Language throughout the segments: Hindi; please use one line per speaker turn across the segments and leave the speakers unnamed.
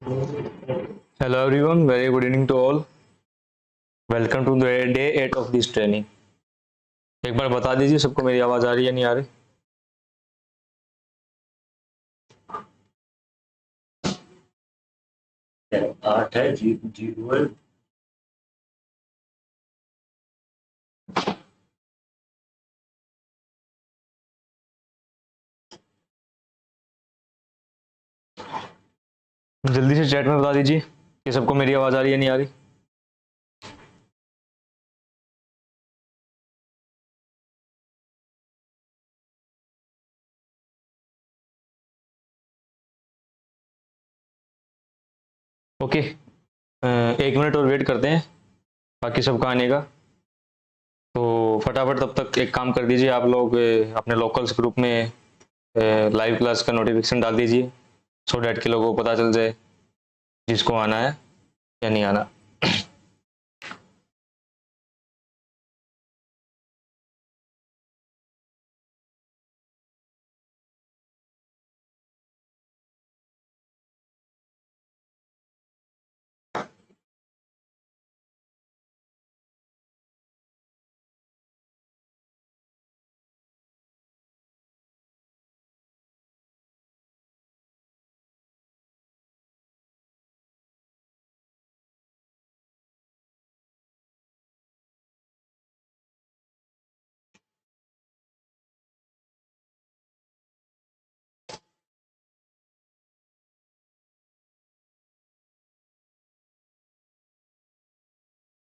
Hello everyone, very good evening to all. Welcome to the day 8 of this training. एक बार बता दीजिए सबको मेरी आवाज आ रही है नहीं आ रही?
आठ है जीरो है।
जल्दी से चैट में बता दीजिए कि सबको मेरी आवाज आ रही है नहीं आ रही? ओके, 1 मिनट और वेट करते हैं बाकी सबका आने का। तो फटाफट तब तक एक काम कर दीजिए आप लोग, अपने लोकल्स ग्रुप में लाइव क्लास का नोटिफिकेशन डाल दीजिए सो डैट के लोगों को पता चल जाए जिसको आना है या नहीं आना।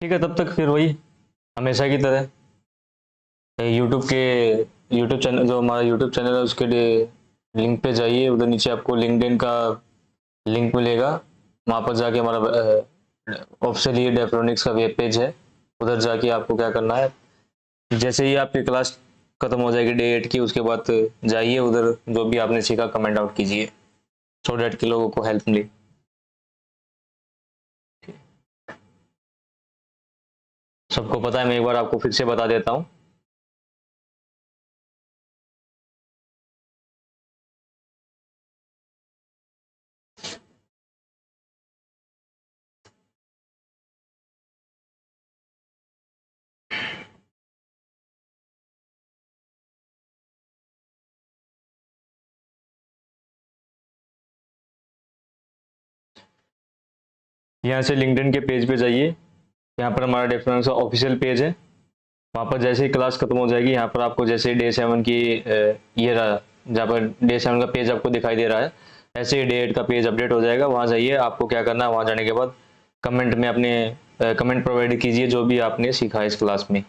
ठीक है, तब तक फिर वही हमेशा की तरह यूट्यूब चैनल, जो हमारा यूट्यूब चैनल है उसके लिए लिंक पे जाइए। उधर नीचे आपको लिंक्डइन का लिंक मिलेगा, वहाँ पर जाके हमारा ऑफिशियल ये डेफ्रोनिक्स का वेब पेज है। उधर जाके आपको क्या करना है, जैसे ही आपकी क्लास खत्म हो जाएगी डे 8 की, उसके बाद जाइए उधर जो भी आपने सीखा कमेंट आउट कीजिए सो डैट के लोगों को हेल्प मिले। सबको पता है, मैं एक बार आपको फिर से बता देता हूँ। यहाँ से लिंक्डइन के पेज पे जाइए, यहाँ पर हमारा डेफिनेशन का ऑफिशियल पेज है। वहाँ पर जैसे ही क्लास खत्म हो जाएगी, यहाँ पर आपको जैसे डे 7 की ये रहा, जहाँ पर डे 7 का पेज आपको दिखाई दे रहा है, ऐसे ही डे 8 का पेज अपडेट हो जाएगा। वहाँ जाइए, आपको क्या करना है, वहाँ जाने के बाद कमेंट में अपने कमेंट प्रोवाइड कीजिए जो भी आपने सीखा इस क्लास में,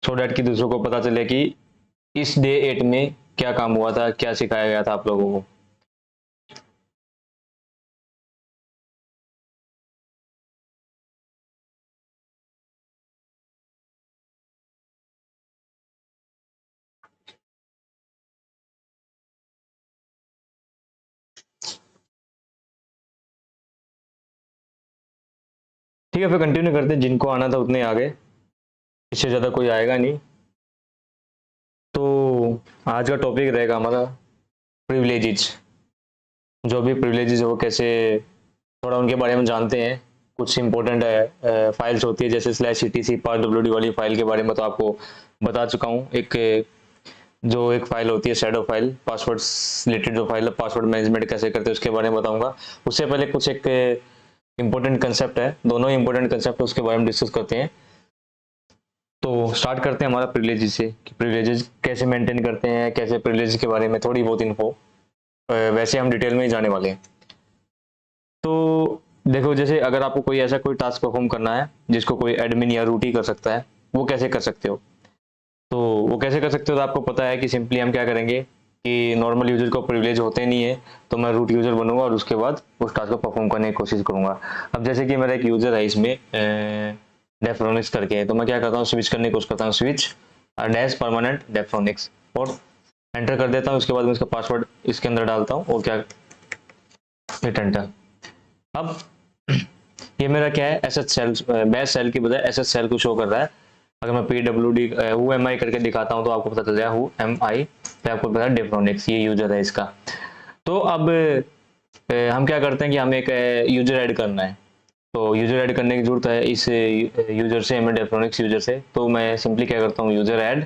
सो डैट कि दूसरों को पता चले कि इस डे 8 में क्या काम हुआ था, क्या सिखाया गया था आप लोगों को। ठीक है, फिर कंटिन्यू करते हैं। जिनको आना था उतने आ गए, इससे ज़्यादा कोई आएगा नहीं। तो आज का टॉपिक रहेगा हमारा प्रिविलेजेस। जो भी प्रिविलेजेस हो, कैसे थोड़ा उनके बारे में जानते हैं। कुछ इंपॉर्टेंट फाइल्स होती है जैसे /etc pass.wd वाली फाइल के बारे में तो आपको बता चुका हूँ। एक फाइल होती है शैडो फाइल, पासवर्ड रिलेटेड जो फाइल है, पासवर्ड मैनेजमेंट कैसे करते हैं उसके बारे में बताऊंगा। उससे पहले कुछ एक इंपॉर्टेंट कंसेप्ट है, दोनों इंपॉर्टेंट कंसेप्ट उसके बारे में डिस्कस करते हैं। तो स्टार्ट करते हैं हमारा प्रिविलेजेस से कि प्रिविलेजेस कैसे मेंटेन करते हैं, कैसे प्रिविलेजेस के बारे में थोड़ी बहुत इन्फो, वैसे हम डिटेल में ही जाने वाले हैं। तो देखो, जैसे अगर आपको कोई ऐसा कोई टास्क परफॉर्म करना है जिसको कोई एडमिन या रूट ही कर सकता है, वो कैसे कर सकते हो? तो वो कैसे कर सकते हो, तो आपको पता है कि सिंपली हम क्या करेंगे कि नॉर्मल यूजर को प्रिविलेज होते नहीं है, तो मैं रूट यूजर बनूंगा और उसके बाद उस टास्क को परफॉर्म करने की कोशिश करूंगा। अब जैसे कि मेरा एक यूजर है इसमें डेफ्रोनिक्स करके, तो मैं क्या करता हूँ, स्विच करने की कोशिश करता हूँ, स्विच डैश परमानेंट डेफ्रोनिक्स और एंटर कर देता हूँ। उसके बाद मैं इसका पासवर्ड इसके अंदर डालता हूँ और क्या हिट एंटर। अब ये मेरा क्या है, एसएच सेल, बैश सेल की बजाय एसएच सेल को शो कर रहा है। अगर मैं PWD हु एम आई करके दिखाता हूँ तो आपको पता चल जाएगा हु एम आई, तो आपको पता है डेफ्रोनिक्स ये यूजर है इसका। तो अब हम क्या करते हैं कि हमें एक यूजर ऐड करना है, तो यूजर ऐड करने की जरूरत है इस यूजर से, एमएड इलेक्ट्रॉनिक्स यूजर से। तो मैं सिंपली क्या करता हूँ, यूजर ऐड,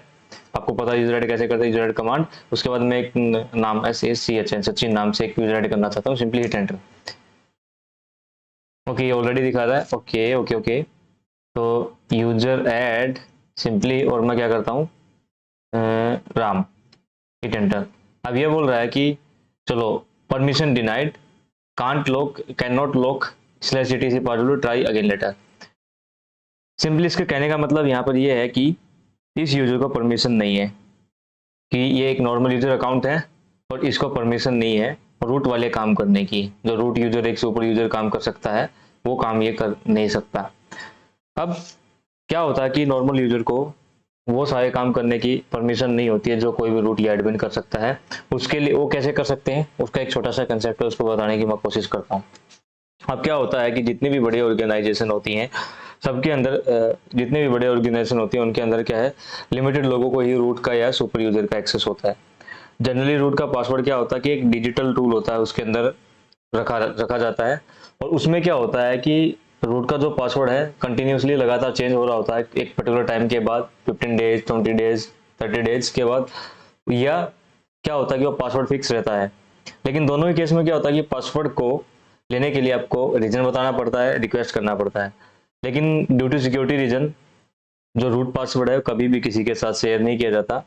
आपको पता है यूजर ऐड कैसे करते हैं, यूजर ऐड कमांड। उसके बाद मैं एक नाम SACHN सचिन नाम से एक यूजर ऐड करना चाहता हूँ, सिंपली हिट एंटर। ओके, ये ऑलरेडी दिखा रहा है। ओके ओके ओके, तो यूजर ऐड सिंपली, और मैं क्या करता हूँ राम, हिट एंटर। अब ये बोल रहा है कि चलो permission denied, can't lock, can not lock slash etc password, try again later. Simply इसके कहने का मतलब यहाँ पर ये है कि इस यूजर को परमिशन नहीं है, कि ये एक नॉर्मल यूजर अकाउंट है और इसको परमिशन नहीं है रूट वाले काम करने की। जो रूट यूजर एक सुपर यूजर काम कर सकता है वो काम ये कर नहीं सकता। अब क्या होता है कि नॉर्मल यूजर को वो सारे काम करने की परमिशन नहीं होती है जो कोई भी रूट या एडमिन कर सकता है। उसके लिए वो कैसे कर सकते हैं, उसका एक छोटा सा कंसेप्ट है, उसको बताने की मैं कोशिश करता हूँ। अब क्या होता है कि जितनी भी बड़ी ऑर्गेनाइजेशन होती हैं, सबके अंदर जितने भी बड़े ऑर्गेनाइजेशन होती हैं उनके अंदर क्या है, लिमिटेड लोगों को ही रूट का या सुपर यूजर का एक्सेस होता है। जनरली रूट का पासवर्ड क्या होता है कि एक डिजिटल टूल होता है, उसके अंदर रखा जाता है, और उसमें क्या होता है कि रूट का जो पासवर्ड है कंटिन्यूसली लगातार चेंज हो रहा होता है एक पर्टिकुलर टाइम के बाद, 15 डेज, 20 डेज, 30 डेज के बाद, या क्या होता है कि वो पासवर्ड फिक्स रहता है। लेकिन दोनों ही केस में क्या होता है कि पासवर्ड को लेने के लिए आपको रीजन बताना पड़ता है, रिक्वेस्ट करना पड़ता है। लेकिन ड्यू टू सिक्योरिटी रीजन जो रूट पासवर्ड है कभी भी किसी के साथ शेयर नहीं किया जाता।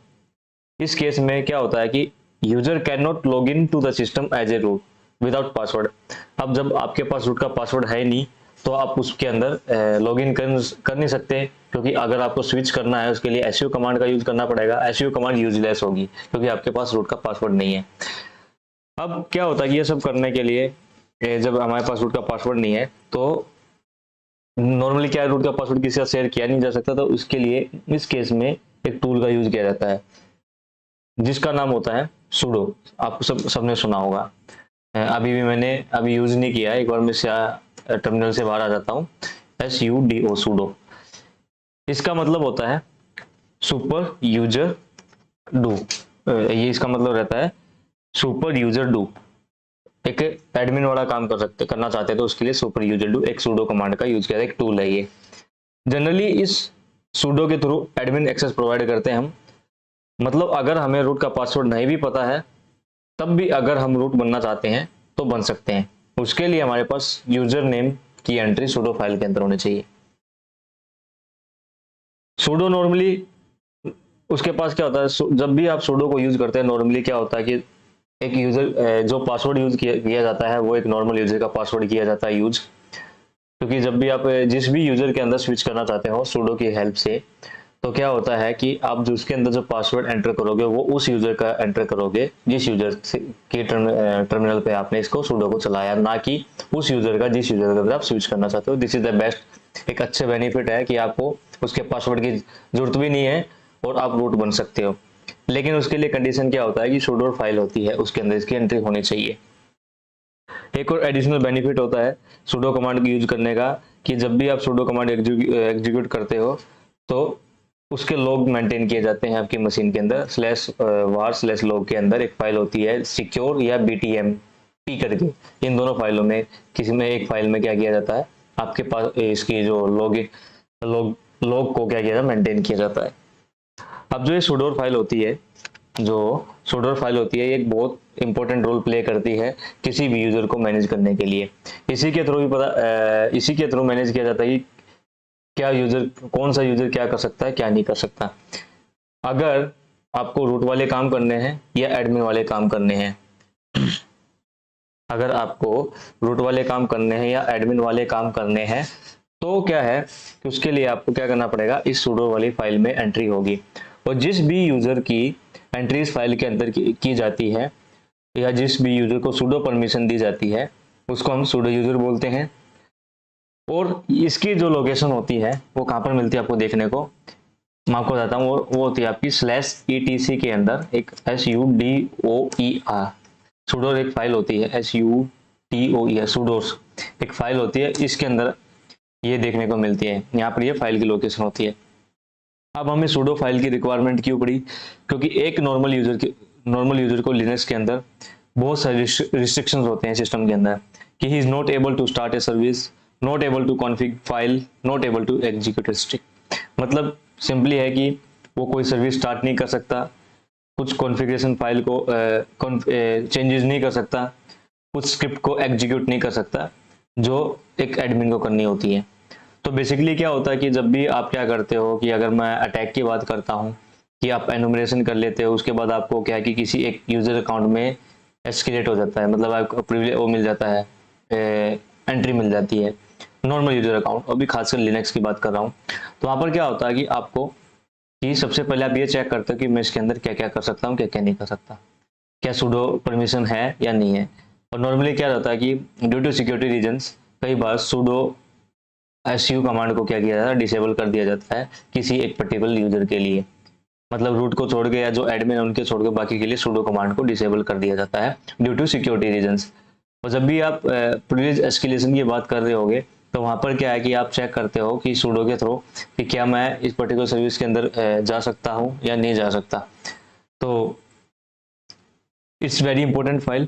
इस केस में क्या होता है कि user can not log in to the system as a root without password. अब जब आपके पास रूट का पासवर्ड है नहीं तो आप उसके अंदर लॉग इन कर नहीं सकते, क्योंकि अगर आपको स्विच करना है उसके लिए SU कमांड का यूज करना पड़ेगा। SU कमांड यूजलेस होगी क्योंकि आपके पास रूट का पासवर्ड नहीं है। अब क्या होता है कि ये सब करने के लिए जब हमारे पास रूट का पासवर्ड नहीं है तो नॉर्मली क्या रूट का पासवर्ड किसी से शेयर किया नहीं जा सकता, तो उसके लिए इस केस में एक टूल का यूज किया जाता है जिसका नाम होता है sudo। आपको सबने सुना होगा। अभी भी मैंने अभी यूज नहीं किया है, एक बार मैं टर्मिनल से बाहर आ जाता हूँ। SUDO sudo, इसका मतलब होता है सुपर यूजर डू। ये इसका मतलब रहता है सुपर यूजर डू। एक एडमिन वाला काम करना चाहते हैं तो उसके लिए सुपर यूजर डू एक sudo कमांड का यूज किया जाता है, एक टूल है ये। जनरली इस sudo के थ्रू एडमिन एक्सेस प्रोवाइड करते हैं हम। मतलब अगर हमें रूट का पासवर्ड नहीं भी पता है तब भी अगर हम रूट बनना चाहते हैं तो बन सकते हैं। उसके लिए हमारे पास यूजर नेम की एंट्री sudo फाइल के अंदर होनी चाहिए। sudo नॉर्मली उसके पास क्या होता है, जब भी आप sudo को यूज करते हैं नॉर्मली क्या होता है कि एक यूजर जो पासवर्ड यूज किया जाता है वो एक नॉर्मल यूजर का पासवर्ड किया जाता है यूज। क्योंकि जब भी आप जिस भी यूजर के अंदर स्विच करना चाहते हो sudo की हेल्प से, तो क्या होता है कि आप जो उसके अंदर जो पासवर्ड एंटर करोगे वो उस यूजर का एंटर करोगे जिस यूजर के टर्मिनल पे आपने इसको sudo को चलाया, ना कि उस यूजर का जिस यूजर के अंदर आप स्विच करना चाहते हो। दिस इज द बेस्ट, एक अच्छे बेनिफिट है कि आपको उसके पासवर्ड की जरूरत भी नहीं है और आप रूट बन सकते हो। लेकिन उसके लिए कंडीशन क्या होता है कि sudo फाइल होती है उसके अंदर इसकी एंट्री होनी चाहिए। एक और एडिशनल बेनिफिट होता है sudo कमांड यूज करने का कि जब भी आप sudo कमांड एग्जीक्यूट करते हो तो उसके लॉग मेंटेन किए जाते हैं आपकी मशीन के अंदर। /var/log के अंदर एक फाइल होती है सिक्योर या BTMP करके। इन दोनों फाइलों में किसी में एक फाइल में क्या किया जाता है, आपके पास इसकी जो लॉग को क्या किया जाता है, मेंटेन किया जाता है। अब जो ये sudo फाइल होती है, ये एक बहुत इंपॉर्टेंट रोल प्ले करती है किसी भी यूजर को मैनेज करने के लिए। इसी के थ्रू मैनेज किया जाता है कि क्या यूजर, कौन सा यूजर क्या कर सकता है क्या नहीं कर सकता। अगर आपको रूट वाले काम करने हैं या एडमिन वाले काम करने हैं, अगर आपको रूट वाले काम करने हैं या एडमिन वाले काम करने हैं तो क्या है कि उसके लिए आपको क्या करना पड़ेगा, इस sudo वाली फाइल में एंट्री होगी। और जिस भी यूजर की एंट्री इस फाइल के अंदर की जाती है या जिस भी यूजर को sudo परमिशन दी जाती है उसको हम sudo यूजर बोलते हैं। और इसकी जो लोकेशन होती है वो कहाँ पर मिलती है आपको देखने को, मैं आपको बताता हूँ। वो होती है आपकी /etc के अंदर एक SUDOER sudo एक फाइल होती है, SUDOER sudos एक फाइल होती है, इसके अंदर ये देखने को मिलती है। यहाँ पर ये फाइल की लोकेशन होती है। अब हमें sudo फाइल की रिक्वायरमेंट क्यों पड़ी, क्योंकि एक नॉर्मल यूजर को लिनक्स के अंदर बहुत सारे रिस्ट्रिक्शंस होते हैं सिस्टम के अंदर कि he is not able to start a service, not able to config file, not able to execute script. मतलब सिंपली है कि वो कोई सर्विस स्टार्ट नहीं कर सकता, कुछ कॉन्फ़िगरेशन फाइल को चेंजेस नहीं कर सकता, कुछ स्क्रिप्ट को एग्जीक्यूट नहीं कर सकता जो एक एडमिन को करनी होती है। तो बेसिकली क्या होता है कि जब भी आप क्या करते हो कि अगर मैं अटैक की बात करता हूँ कि आप एनुमरेशन कर लेते हो, उसके बाद आपको क्या है कि किसी एक यूजर अकाउंट में एस्केलेट हो जाता है, मतलब आपको प्रिविलेज वो मिल जाता है, एंट्री मिल जाती है नॉर्मल यूजर अकाउंट, अभी खासकर लिनक्स की बात कर रहा हूँ। तो वहाँ पर क्या होता है कि आपको कि सबसे पहले आप ये चेक करते हो कि मैं इसके अंदर क्या क्या कर सकता हूँ, क्या क्या नहीं कर सकता, क्या सूडो परमिशन है या नहीं है। और नॉर्मली क्या होता है कि ड्यू टू सिक्योरिटी रीजंस कई बार सूडो एसयू कमांड को क्या किया जाता है, डिसेबल कर दिया जाता है किसी एक पर्टिकुलर यूजर के लिए, मतलब रूट को छोड़ के या जो एडमिन है उनके छोड़ के बाकी के लिए सूडो कमांड को डिसेबल कर दिया जाता है ड्यू टू सिक्योरिटी रीजंस। और जब भी आप प्रिविलेज एस्केलेशन की बात कर रहे होगे तो वहाँ पर क्या है कि आप चेक करते हो कि सूडो के थ्रू कि क्या मैं इस पर्टिकुलर सर्विस के अंदर जा सकता हूँ या नहीं जा सकता। तो इट्स वेरी इंपॉर्टेंट फाइल,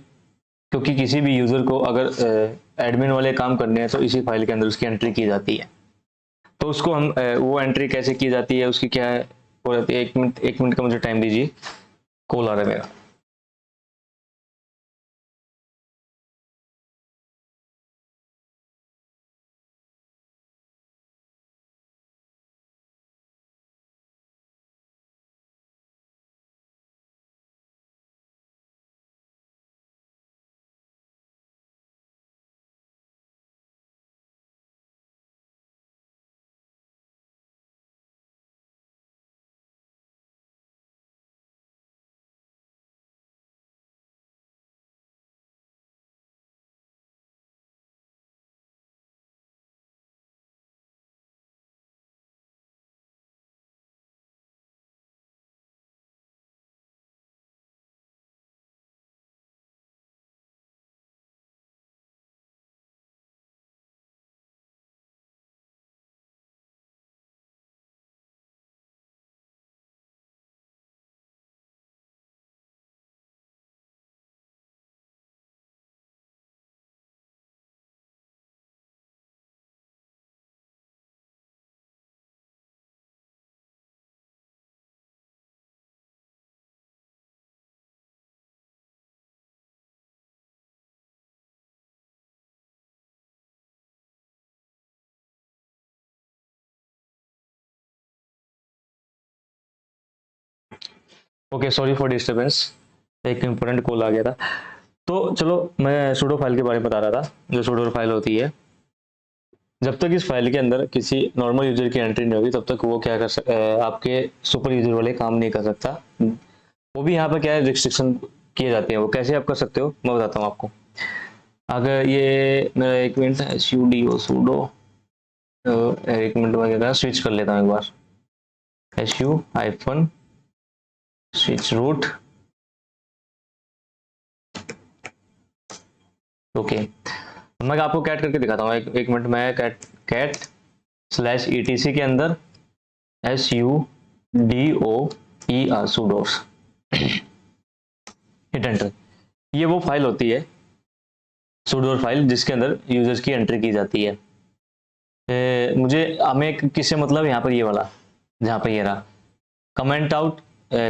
क्योंकि किसी भी यूजर को अगर एडमिन वाले काम करने हैं तो इसी फाइल के अंदर उसकी एंट्री की जाती है। तो उसको हम वो एंट्री कैसे की जाती है, उसकी क्या हो जाती है, एक मिनट का मुझे टाइम दीजिए, कॉल आ रहा है मेरा। ओके, सॉरी फॉर डिस्टर्बेंस, एक इम्पोर्टेंट कॉल आ गया था। तो चलो मैं सूडो फाइल के बारे में बता रहा था। जो सूडो फाइल होती है, जब तक इस फाइल के अंदर किसी नॉर्मल यूजर की एंट्री नहीं होगी तब तक वो क्या आपके सुपर यूजर वाले काम नहीं कर सकता। वो भी यहाँ पर क्या है, रिस्ट्रिक्शन किए जाते हैं। वो कैसे आप कर सकते हो मैं बताता हूँ आपको। अगर ये मेरा एक मिनट है, sudo सूडो, एक मिनट में क्या स्विच कर लेता हूँ एक बार, su- स्विच रूट। ओके, मैं आपको कैट करके दिखाता हूँ, एक मिनट में। कैट /etc के अंदर sudoer सूडोस, हिट एंटर। ये वो फाइल होती है सूडोर फाइल जिसके अंदर यूजर्स की एंट्री की जाती है। मुझे हमें किससे मतलब यहाँ पर ये वाला, जहाँ पर ये रहा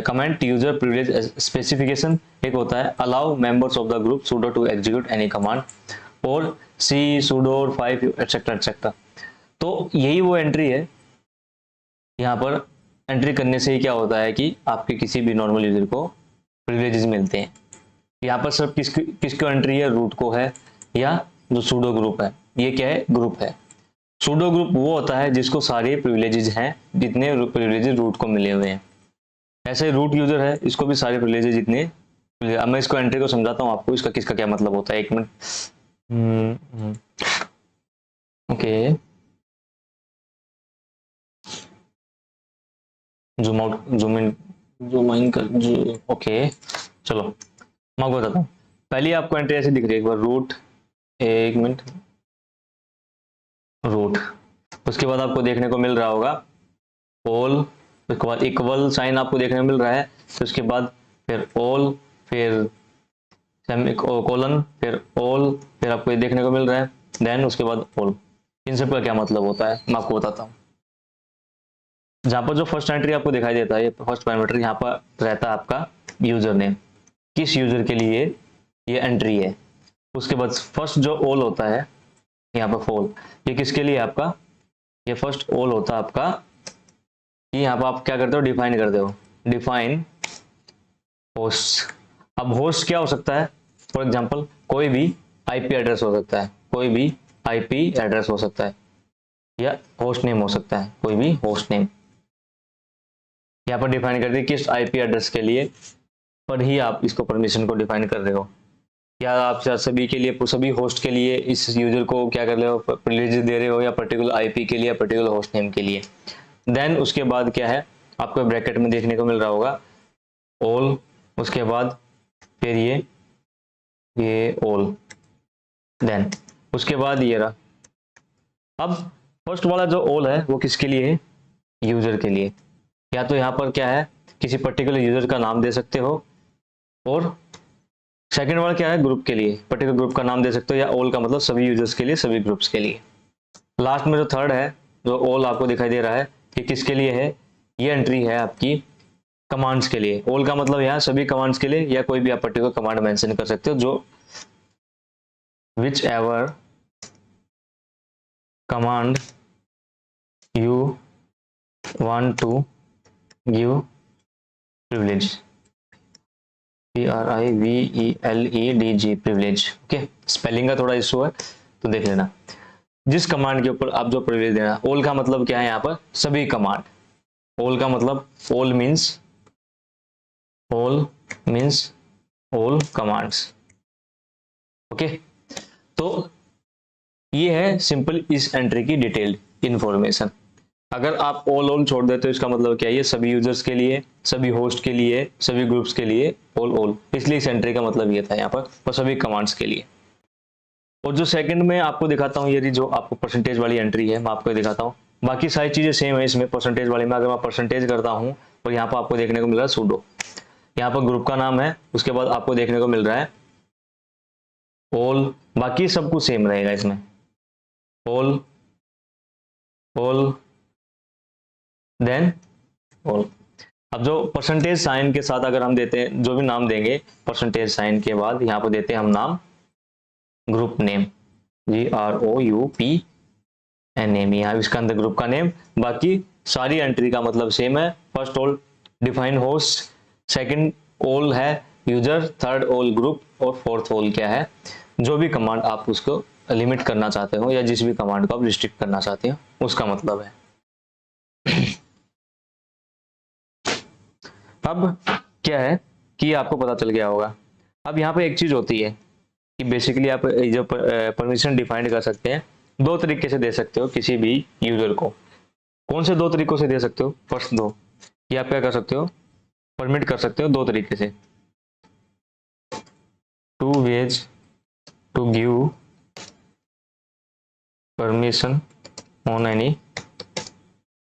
कमेंट यूजर प्रिविलेज स्पेसिफिकेशन। एक होता है allow members of the group sudo to execute any command और सी sudo 5 एटसेट्रा एटसेट्रा। तो यही वो एंट्री है। यहाँ पर एंट्री करने से ही क्या होता है कि आपके किसी भी नॉर्मल यूजर को प्रिविलेजेस मिलते हैं। यहाँ पर सब किसको एंट्री है, रूट को है, या जो सूडो ग्रुप है, ये क्या है, ग्रुप है। सूडो ग्रुप वो होता है जिसको सारे प्रिविलेजेस हैं, जितने प्रिविलेजेस रूट को मिले हुए हैं। ऐसे रूट यूजर है, इसको भी सारे प्रिविलेजेस जितने। अब मैं इसको एंट्री को समझाता हूँ आपको, इसका किसका क्या मतलब होता है, एक minute. Okay, zoom out, zoom in कर ओके, चलो मैं आपको बताता हूँ। पहले आपको एंट्री ऐसे दिख रही है, एक बार रूट, एक मिनट, रूट। उसके बाद आपको देखने को मिल रहा होगा ऑल, उसके बाद इक्वल साइन आपको देखने को मिल रहा है, तो उसके बाद फिर ऑल, फिर कोलन, फिर ऑल, फिर आपको ये देखने को मिल रहा है, देन उसके बाद ऑल। इन सब का क्या मतलब होता है मैं आपको बताता हूँ। जहाँ पर जो फर्स्ट एंट्री आपको दिखाई देता है, ये फर्स्ट पैरामीटर यहाँ पर रहता है आपका यूजर नेम, किस यूजर के लिए ये एंट्री है। उसके बाद फर्स्ट जो ऑल होता है यहाँ पर फॉल, ये किसके लिए आपका, ये फर्स्ट ऑल होता है आपका, कि यहाँ पर आप क्या करते हो, डिफाइन करते हो, डिफाइन होस्ट। अब होस्ट क्या हो सकता है, फॉर एग्जांपल कोई भी आईपी एड्रेस हो सकता है, कोई भी आईपी एड्रेस हो सकता है, या होस्ट नेम हो सकता है, कोई भी होस्ट नेम। यहाँ पर डिफाइन कर दिए किस आईपी एड्रेस के लिए पर ही आप इसको परमिशन को डिफाइन कर रहे हो, या आप सभी के लिए, सभी होस्ट के लिए इस यूजर को क्या कर रहे हो, प्रिविलेज दे रहे हो, या पर्टिकुलर आईपी के लिए, पर्टिकुलर होस्ट नेम के लिए। देन उसके बाद क्या है, आपको ब्रैकेट में देखने को मिल रहा होगा ऑल, उसके बाद फिर ये ऑल, देन उसके बाद ये रहा। अब फर्स्ट वाला जो ऑल है वो किसके लिए है, यूजर के लिए। या तो यहाँ पर क्या है, किसी पर्टिकुलर यूजर का नाम दे सकते हो, और सेकंड वाला क्या है, ग्रुप के लिए पर्टिकुलर ग्रुप का नाम दे सकते हो, या ऑल का मतलब सभी यूजर्स के लिए, सभी ग्रुप्स के लिए। लास्ट में जो थर्ड है, जो ऑल आपको दिखाई दे रहा है, ये किसके लिए है, ये एंट्री है आपकी कमांड्स के लिए। ऑल का मतलब यहाँ सभी कमांड्स के लिए, या कोई भी आप पर्टिकुलर कमांड मेंशन कर सकते हो, जो whichever command you want to give privilege, PRIVELEDG privilege. Okay, spelling का थोड़ा इशू है तो देख लेना। जिस कमांड के ऊपर आप जो प्रिविलेज देना, ऑल का मतलब क्या है, यहाँ पर सभी कमांड। ऑल का मतलब all means all commands. Okay, तो ये है सिंपल इस एंट्री की डिटेल्ड इंफॉर्मेशन। अगर आप ऑल छोड़ देते हो, इसका मतलब क्या है, ये सभी यूजर्स के लिए, सभी होस्ट के लिए, सभी ग्रुप्स के लिए ऑल। इसलिए इस एंट्री का मतलब ये था यहाँ पर, और सभी कमांड्स के लिए। और जो सेकंड में आपको दिखाता हूँ, ये जो आपको परसेंटेज वाली एंट्री है, मैं आपको दिखाता हूँ। बाकी सारी चीजें सेम है इसमें, परसेंटेज वाली में अगर मैं परसेंटेज करता हूँ, और यहाँ पर आपको देखने को मिल रहा है सूडो, यहाँ पर ग्रुप का नाम है, उसके बाद आपको देखने को मिल रहा है ऑल, बाकी सब कुछ सेम रहेगा इसमें, ऑल देन ऑल। अब जो परसेंटेज साइन के साथ अगर हम देते हैं, जो भी नाम देंगे परसेंटेज साइन के बाद, यहाँ पर देते हैं हम नाम ग्रुप नेम, GROUPNAME, यहाँ इसका अंदर ग्रुप का नेम। बाकी सारी एंट्री का मतलब सेम है, first all define host, second all है यूजर, थर्ड ऑल ग्रुप, और फोर्थ ऑल क्या है, जो भी कमांड आप उसको लिमिट करना चाहते हो, या जिस भी कमांड को आप रिस्ट्रिक्ट करना चाहते हो, उसका मतलब है। अब क्या है कि आपको पता चल गया होगा। अब यहाँ पे एक चीज होती है कि बेसिकली आप जो परमिशन डिफाइन कर सकते हैं, दो तरीके से दे सकते हो किसी भी यूजर को। कौन से दो तरीकों से दे सकते हो, फर्स्ट दो, ये आप क्या कर सकते हो, परमिट कर सकते हो दो तरीके से, two ways to give permission on any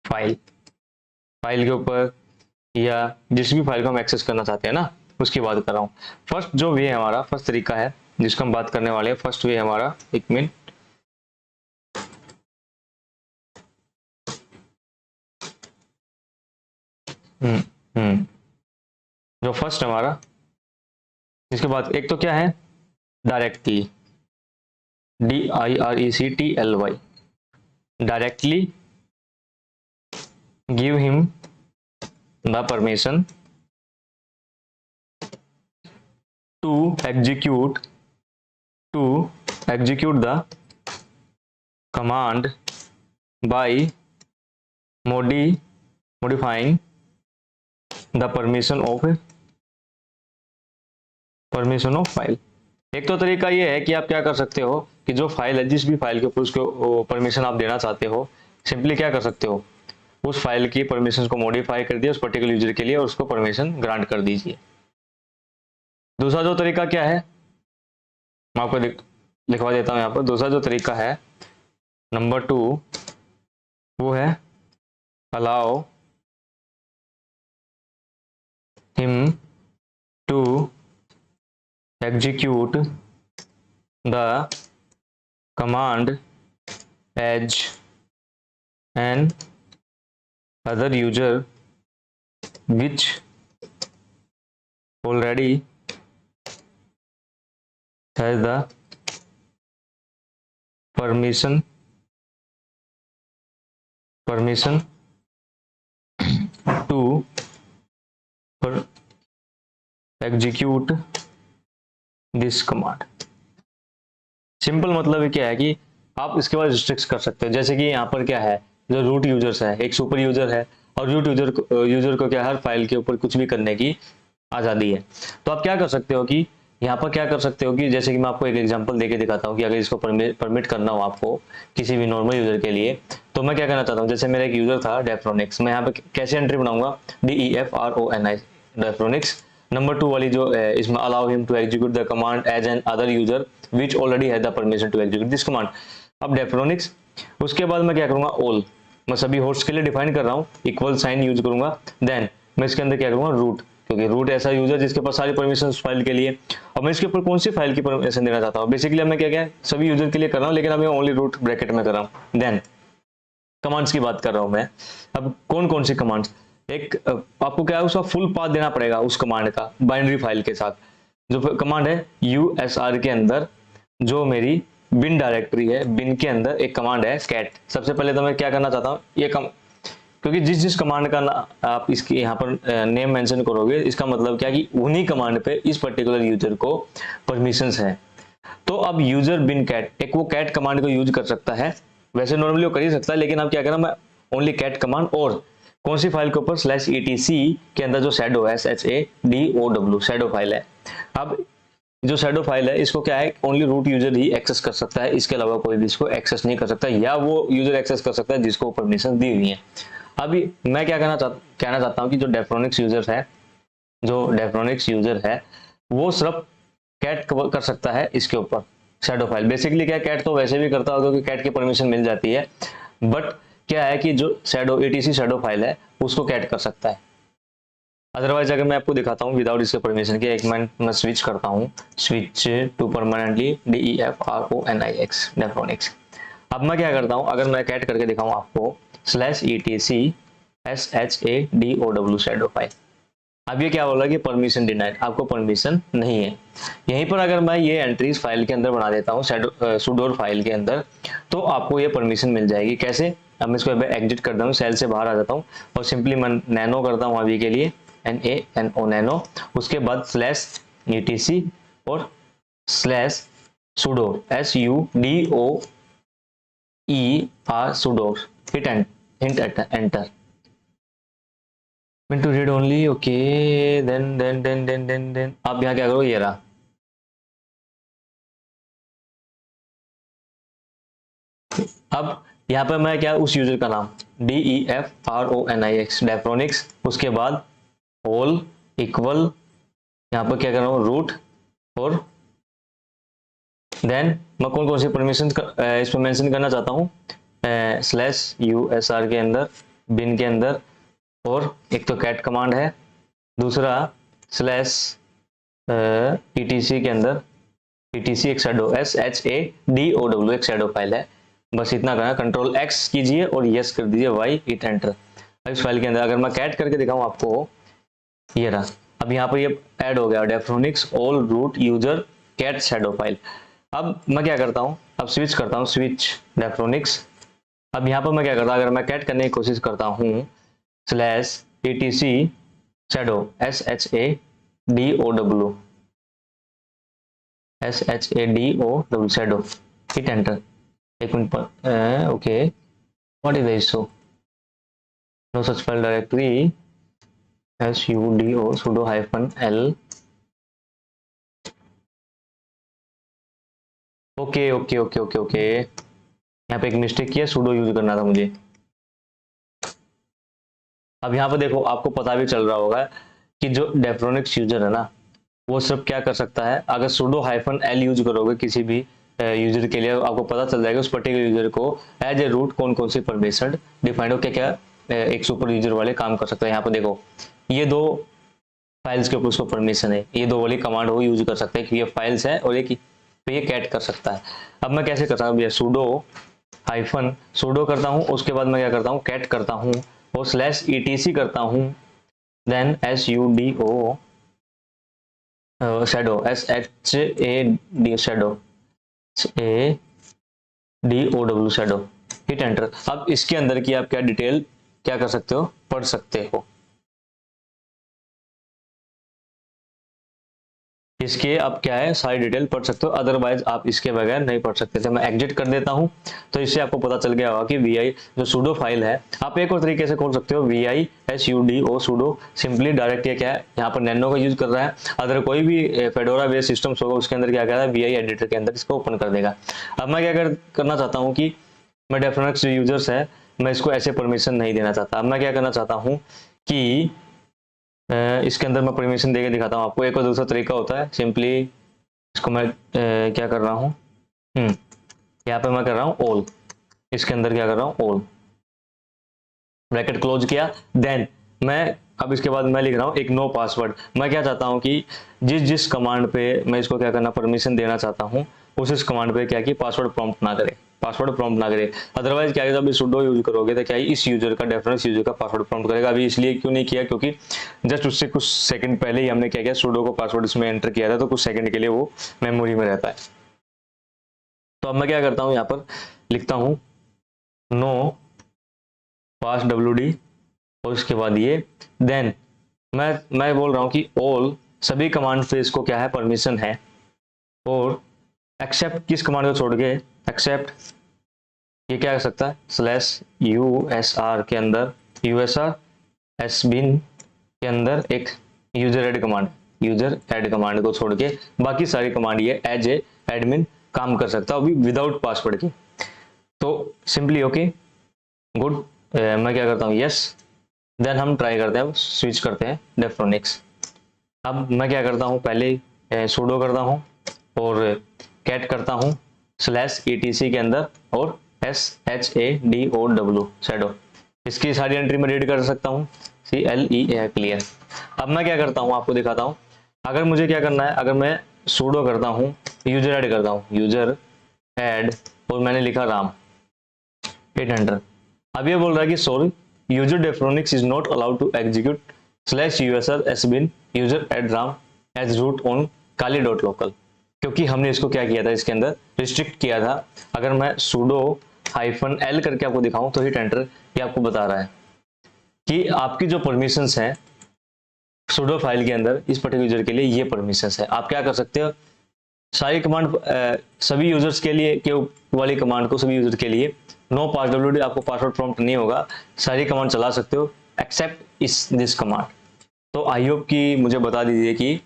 file, file के ऊपर, या जिस भी फाइल को हम एक्सेस करना चाहते हैं ना, उसकी बात कर रहा हूँ। फर्स्ट जो वे है हमारा, फर्स्ट तरीका है जिसको हम बात करने वाले हैं, फर्स्ट वे हमारा, एक मिनट, जो फर्स्ट हमारा, इसके बाद एक तो क्या है, directly, DIRECTLY, directly give him the permission to execute the command by modifying the permission of file. एक तो तरीका ये है कि आप क्या कर सकते हो कि जो फाइल है, जिस भी फाइल के ऊपर उसको परमिशन आप देना चाहते हो, सिंपली क्या कर सकते हो, उस फाइल की परमिशन को मॉडिफाई कर दिया उस पर्टिकुलर यूजर के लिए, और उसको परमिशन ग्रांट कर दीजिए। दूसरा जो तरीका क्या है, मैं आपको लिखवा देता हूं यहाँ पर। दूसरा जो तरीका है, नंबर 2, वो है allow him to execute the command as an other user which already has the permission to execute this command। Simple मतलब क्या है कि आप इसके बाद रिस्ट्रिक्ट कर सकते हो। जैसे कि यहाँ पर क्या है, जो रूट यूजर्स है, एक सुपर यूजर है और रूट यूजर को क्या, हर फाइल के ऊपर कुछ भी करने की आज़ादी है। तो आप क्या कर सकते हो कि यहाँ पर क्या कर सकते हो कि जैसे कि मैं आपको एक एग्जांपल देके दिखाता हूँ कि अगर इसको परमिट करना हो आपको किसी भी नॉर्मल यूजर के लिए, तो मैं क्या करना चाहता हूँ। जैसे मेरा एक यूजर था डेफ्रोनिक्स, मैं यहाँ पे कैसे एंट्री बनाऊंगा, DEFRONI डेफ्रोनिक्स। नंबर 2 वाली जो इसमें allow him to execute the command as an other user which already has the permission to execute this command. अब डेफ्रोनिक्स, उसके बाद मैं क्या करूंगा, ऑल, मैं सभी होस्ट के लिए डिफाइन कर रहा हूँ, इक्वल साइन यूज करूंगा। देन मैं इसके अंदर क्या करूंगा, रूट, क्योंकि रूट ऐसा यूजर जिसके पास सारी परमिशन फाइल के लिए, और मैं इसके ऊपर कौन सी फाइल की परमिशन देना चाहता हूँ। बेसिकली मैं क्या सभी यूजर के लिए कर रहा हूँ, लेकिन अब मैं ओनली रूट ब्रैकेट में कर रहा हूँ। देन कमांड्स की बात कर रहा हूँ मैं। अब कौन कौन सी कमांड्स, एक आपको क्या है, उसका फुल पाथ देना पड़ेगा उस कमांड का बाइनरी फाइल के साथ। जो कमांड है USR के अंदर, जो मेरी बिन डायरेक्टरी है, बिन के अंदर एक कमांड है कैट। सबसे पहले तो मैं क्या करना चाहता हूँ, ये क्योंकि जिस कमांड का आप इसके यहाँ पर नेम मेंशन करोगे, इसका मतलब क्या कि उन्हीं कमांड पे इस पर्टिकुलर यूजर को परमिशंस है। तो अब यूजर बिन कैट, एक वो कैट कमांड को यूज कर सकता है, वैसे नॉर्मली वो कर ही सकता है, लेकिन अब क्या करना, मैं ओनली कैट कमांड, और कौन सी फाइल के ऊपर, /etc के अंदर जो शैडो है, SHADOW शैडो फाइल है। अब जो शैडो फाइल है, इसको क्या है, ओनली रूट यूजर ही एक्सेस कर सकता है, इसके अलावा कोई भी इसको एक्सेस नहीं कर सकता, या वो यूजर एक्सेस कर सकता है जिसको परमिशन दी हुई है। अभी मैं क्या कहना चाहता हूँ कि जो डेफ्रोनिक्स यूजर है वो सिर्फ कैट कर सकता है इसके ऊपर शैडो फाइल। बेसिकली क्या, कैट तो वैसे भी करता होगा क्योंकि कैट की परमिशन मिल जाती है, बट क्या है कि जो etc शैडो फाइल है उसको कैट कर सकता है। अदरवाइज अगर मैं आपको दिखाता हूँ विदाउट इसके परमिशन के, एक मैं स्विच करता हूँ, स्विच टू परमानेंटली DEFRONIX डेफ्रोनिक्स। अब मैं क्या करता हूँ, अगर मैं कैट करके दिखाऊँ आपको /etc SHADOW शैडो फाइल, अब ये क्या बोला कि परमिशन डिनाइड, आपको परमिशन नहीं है। यहीं पर अगर मैं ये एंट्रीज फाइल के अंदर बना देता हूँ सुडोर फाइल के अंदर, तो आपको ये परमिशन मिल जाएगी। कैसे, अब मैं इसको एग्जिट करता हूँ, सेल से बाहर आ जाता हूँ और सिंपली मैं नैनो करता हूँ अभी के लिए, NANO नैनो, उसके बाद /etc और /sudo SUDOER sudo, hit enter to read only, okay, then आप यहाँ क्या करो, ये रहा। अब यहाँ पर मैं क्या, उस यूजर का नाम DEFRONIX डेफ्रोनिक्स, उसके बाद ऑल इक्वल, यहाँ पर क्या कर रहा हूँ, रूट, और देन मैं कौन कौन सी परमिशन इसमें मेंशन करना चाहता हूँ, /USR के अंदर, बिन के अंदर, और एक तो कैट कमांड है, दूसरा /etc के अंदर, etc एक शैडो SHADOW एक शैडो फाइल है। बस इतना करना, कंट्रोल X कीजिए और यस कर दीजिए, Y हिट एंटर। इस फाइल के अंदर अगर मैं कैट करके दिखाऊं आपको, ये रहा। अब यहाँ पर ये ऐड हो गया Defronix all root user cat shadow file. अब मैं क्या करता हूँ, अब स्विच करता हूँ, स्विच डेफ्रोनिक्स। अब यहाँ पर मैं क्या करता हूँ, अगर मैं कैट करने की कोशिश करता हूँ /etc shadow SHADOW shadow, hit enter. एक मिनट पर, okay, what is the issue, no such file directory sudo -l, okay, यहाँ पे एक मिस्टेक किया, sudo यूज करना था मुझे। अब यहाँ पर देखो, आपको पता भी चल रहा होगा कि जो डेफ्रोनिक्स यूजर है ना, वो सब क्या कर सकता है, अगर sudo -l यूज करोगे किसी भी यूजर के लिए, आपको पता चल जाएगा उस पर्टिकुलर यूजर को एज ए रूट कौन कौन सी परमिशन डिफाइंड हो, क्या एक सुपर यूजर वाले काम कर सकता है। यहाँ पर देखो, ये दो फाइल्स के ऊपर उसको परमिशन है, ये दो वाली कमांड वो यूज कर सकते हैं कि ये फाइल्स है और ये कैट कर सकता है। अब मैं कैसे करता हूँ भैया, सुडो हाइफन सुडो करता हूँ, उसके बाद मैं क्या करता हूँ कैट करता हूँ और स्लैश etc करता हूँ, then sudo shadow shad shadow ADOW shadow, hit enter. अब इसके अंदर की आप क्या डिटेल क्या कर सकते हो, पढ़ सकते हो। इसके अब क्या है सारी डिटेल पढ़ सकते हो, अदरवाइज आप इसके बगैर नहीं पढ़ सकते थे। मैं एग्जिट कर देता हूं, तो इससे आपको पता चल गया होगा कि vi जो sudo फाइल है, आप एक और तरीके से खोल सकते हो, vi sudo सिंपली डायरेक्ट ये क्या है यहाँ पर नैनो का यूज कर रहा है, अगर कोई भी फेडोरा बेस्ड सिस्टम्स होगा उसके अंदर क्या कर रहा है, vi एडिटर के अंदर इसको ओपन कर देगा। अब मैं क्या करना चाहता हूँ कि मैं डेफिनेट जो यूजर्स है मैं इसको ऐसे परमिशन नहीं देना चाहता। अब मैं क्या करना चाहता हूँ कि इसके अंदर मैं परमिशन देके दिखाता हूँ आपको। एक और दूसरा तरीका होता है, सिंपली इसको मैं क्या कर रहा हूँ, यहाँ पे मैं कर रहा हूँ ऑल, इसके अंदर क्या कर रहा हूँ ऑल, ब्रैकेट क्लोज किया, देन मैं अब इसके बाद मैं लिख रहा हूँ एक नो पासवर्ड। मैं क्या चाहता हूँ कि जिस कमांड पे मैं इसको क्या करना परमिशन देना चाहता हूँ उस कमांड पे क्या कि पासवर्ड प्रॉम्प्ट ना करे, पासवर्ड प्रॉम्प्ट ना करे। अदरवाइज क्या है, जब सुडो यूज करोगे तो क्या इस यूजर का डेफिनेट यूजर का पासवर्ड प्रॉम्प्ट करेगा। अभी इसलिए क्यों नहीं किया, क्योंकि जस्ट उससे कुछ सेकंड पहले ही हमने क्या किया, सुडो को पासवर्ड इसमें एंटर किया था, तो कुछ सेकंड के लिए वो मेमोरी में रहता है। तो अब मैं क्या करता हूँ, यहाँ पर लिखता हूँ नो पास wd और उसके बाद ये, देन मैं बोल रहा हूँ कि ऑल सभी कमांड से इसको क्या है परमिशन है, और एक्सेप्ट किस कमांड को छोड़ के, एक्सेप्ट ये क्या कर सकता है /usr के अंदर usr sbin के अंदर एक user add command, user add command को छोड़ के बाकी सारी कमांड ये एज ए एडमिन काम कर सकता है, अभी विदाउट पासवर्ड के। तो सिंपली ओके गुड, मैं क्या करता हूँ यस, देन हम ट्राई करते हैं, स्विच करते हैं डेफ्रोनिक्स। अब मैं क्या करता हूँ, पहले सुडो करता हूँ और कैट करता हूँ /etc के अंदर और shado शैडो, इसकी सारी एंट्री में रीड कर सकता हूँ, CLEA क्लियर। अब मैं क्या करता हूँ आपको दिखाता हूँ, अगर मुझे क्या करना है, अगर मैं सुडो करता हूँ यूजर ऐड करता हूँ, यूजर ऐड और मैंने लिखा राम, हिट एंटर। अब ये बोल रहा है कि sorry user Defronix is not allowed to execute /usr sbin user add Ram as root on kali.local, क्योंकि हमने इसको क्या किया था, इसके अंदर रिस्ट्रिक्ट किया था। अगर मैं sudo -l करके आपको दिखाऊं तो हिट एंटर, ये आपको बता रहा है कि आपकी जो परमिशंस हैं sudo फाइल के अंदर इस पर्टिकुलर यूजर के लिए ये परमिशंस है। आप क्या कर सकते हो, सारी कमांड सभी यूजर्स के लिए के वाली कमांड को सभी यूजर के लिए नो पास wd आपको पासवर्ड प्रॉम्प्ट नहीं होगा, सारी कमांड चला सकते हो एक्सेप्ट इस दिस कमांड। तो आई होप कि मुझे बता दीजिए कि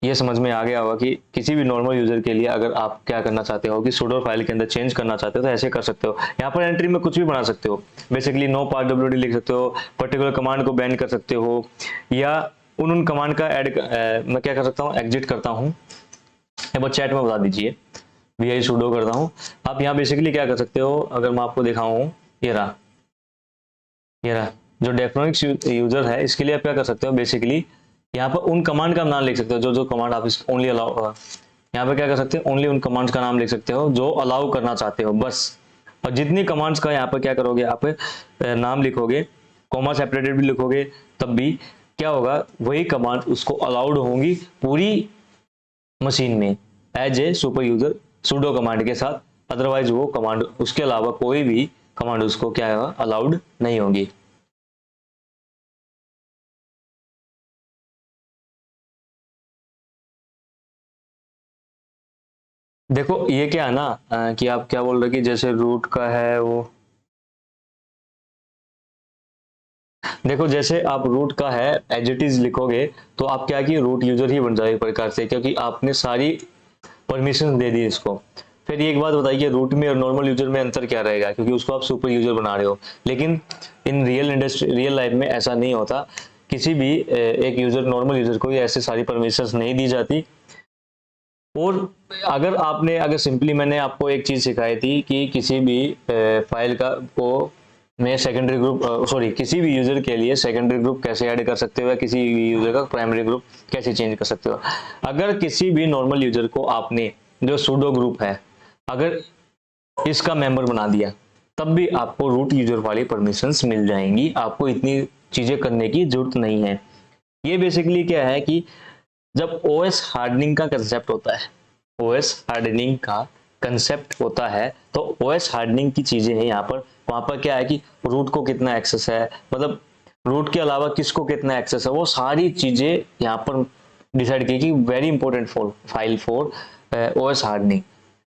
ये समझ में आ गया होगा कि किसी भी नॉर्मल यूजर के लिए अगर आप क्या करना चाहते हो कि sudo फाइल के अंदर चेंज करना चाहते हो तो ऐसे कर सकते हो। यहाँ पर एंट्री में कुछ भी बना सकते हो, बेसिकली नो पास wd लिख सकते हो, पर्टिकुलर कमांड को बैन कर सकते हो, या उन कमांड का ऐड मैं क्या कर सकता हूँ, एग्जिट करता हूँ, एक बार चैट में बता दीजिए, vi sudo करता हूँ। आप यहाँ बेसिकली क्या कर सकते हो, अगर मैं आपको दिखाऊँ, ये रहा जो डेफ्रोनिक्स यूजर है इसके लिए आप क्या कर सकते हो, बेसिकली यहाँ पर उन कमांड का नाम लिख सकते हो जो कमांड आप इस ओनली अलाउ, यहाँ पे क्या कर सकते हो, ओनली उन कमांड्स का नाम लिख सकते हो जो अलाउ करना चाहते हो बस। और जितनी कमांड्स का यहाँ पर क्या करोगे, आप नाम लिखोगे, कॉमा सेपरेटेड भी लिखोगे, तब भी क्या होगा, वही कमांड उसको अलाउड होंगी पूरी मशीन में as a super user sudo command के साथ, अदरवाइज वो कमांड उसके अलावा कोई भी कमांड उसको क्या है अलाउड नहीं होगी। देखो ये क्या है ना कि आप क्या बोल रहे कि जैसे रूट का है वो, देखो जैसे आप रूट का है एज इट इज लिखोगे तो आप क्या कि रूट यूजर ही बन जाएगा प्रकार से, क्योंकि आपने सारी परमिशन दे दी इसको। फिर एक बात बताइए, रूट में और नॉर्मल यूजर में अंतर क्या रहेगा, क्योंकि उसको आप सुपर यूजर बना रहे हो, लेकिन इन रियल लाइफ में ऐसा नहीं होता। किसी भी एक यूजर नॉर्मल यूजर को ऐसे सारी परमिशंस नहीं दी जाती। और अगर सिंपली मैंने आपको एक चीज सिखाई थी कि किसी भी फाइल का को मैं सेकेंडरी ग्रुप किसी भी यूजर के लिए सेकेंडरी ग्रुप कैसे ऐड कर सकते हो या किसी भी यूजर का प्राइमरी ग्रुप कैसे चेंज कर सकते हो। अगर किसी भी नॉर्मल यूजर को आपने जो सूडो ग्रुप है अगर इसका मेंबर बना दिया तब भी आपको रूट यूजर वाली परमिशंस मिल जाएंगी, आपको इतनी चीजें करने की जरूरत नहीं है। ये बेसिकली क्या है कि जब ओएस हार्डनिंग का कंसेप्ट होता है, ओएस हार्डनिंग का कंसेप्ट होता है तो ओएस हार्डनिंग की चीजें हैं यहाँ पर। वहां पर क्या है कि रूट को कितना एक्सेस है, मतलब रूट के अलावा किसको कितना एक्सेस है, वो सारी चीजें यहाँ पर डिसाइड की कि very important for file for OS hardening,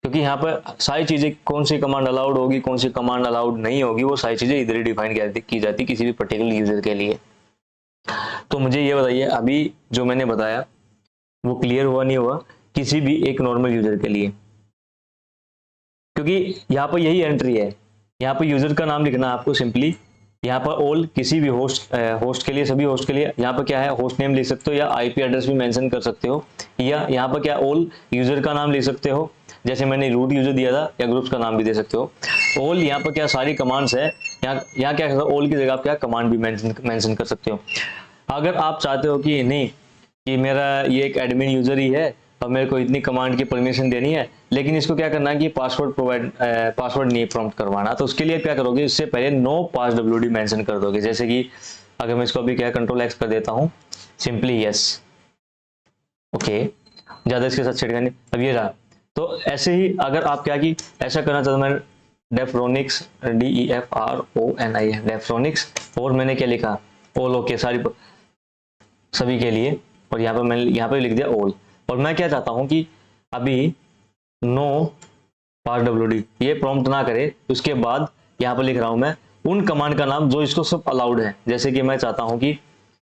क्योंकि यहाँ पर सारी चीजें कौन सी कमांड अलाउड होगी कौन सी कमांड अलाउड नहीं होगी वो सारी चीजें इधर ही डिफाइन की जाती किसी भी पर्टिकुलर यूजर के लिए। तो मुझे ये बताइए अभी जो मैंने बताया वो क्लियर हुआ नहीं हुआ किसी भी एक नॉर्मल यूजर के लिए, क्योंकि यहाँ पर यही एंट्री है। यहाँ पर यूजर का नाम लिखना है आपको सिंपली, यहाँ पर ऑल किसी भी होस्ट के लिए सभी होस्ट के लिए यहाँ पर क्या है होस्ट नेम लिख सकते हो या आईपी एड्रेस भी मेंशन कर सकते हो, या यहाँ पर क्या ऑल यूजर का नाम लिख सकते हो जैसे मैंने रूट यूजर दिया था, या ग्रुप्स का नाम भी दे सकते हो। ऑल यहाँ पर क्या सारी कमांड्स है, यहाँ क्या ऑल की जगह आप क्या कमांड भी मेंशन कर सकते हो। अगर आप चाहते हो कि नहीं कि मेरा ये एक एडमिन यूजर ही है और मेरे को इतनी कमांड की परमिशन देनी है लेकिन इसको क्या करना है कि पासवर्ड नहीं प्रॉम्प्ट करवाना, तो उसके लिए क्या करोगे इससे पहले नो पास डब्ल्यूडी मेंशन कर दोगे। जैसे कि अगर मैं इसको अभी क्या कंट्रोल एक्स कर देता हूँ सिंपली यस, ओके ज्यादा इसके साथ छिड़का नहीं, अब ये रहा। तो ऐसे ही अगर आप क्या कि ऐसा करना चाहते मैं डेफ्रोनिक्स DEFRONIX डेफ्रोनिक्स और मैंने क्या लिखा ऑल, ओके सारी सभी के लिए, और यहाँ पर मैंने यहाँ पे लिख दिया ऑल, और मैं क्या चाहता हूँ कि अभी नो पास डब्ल्यूडी ये प्रॉम्प्ट ना करे, उसके बाद यहाँ पर लिख रहा हूँ मैं उन कमांड का नाम जो इसको सब अलाउड है। जैसे कि मैं चाहता हूँ कि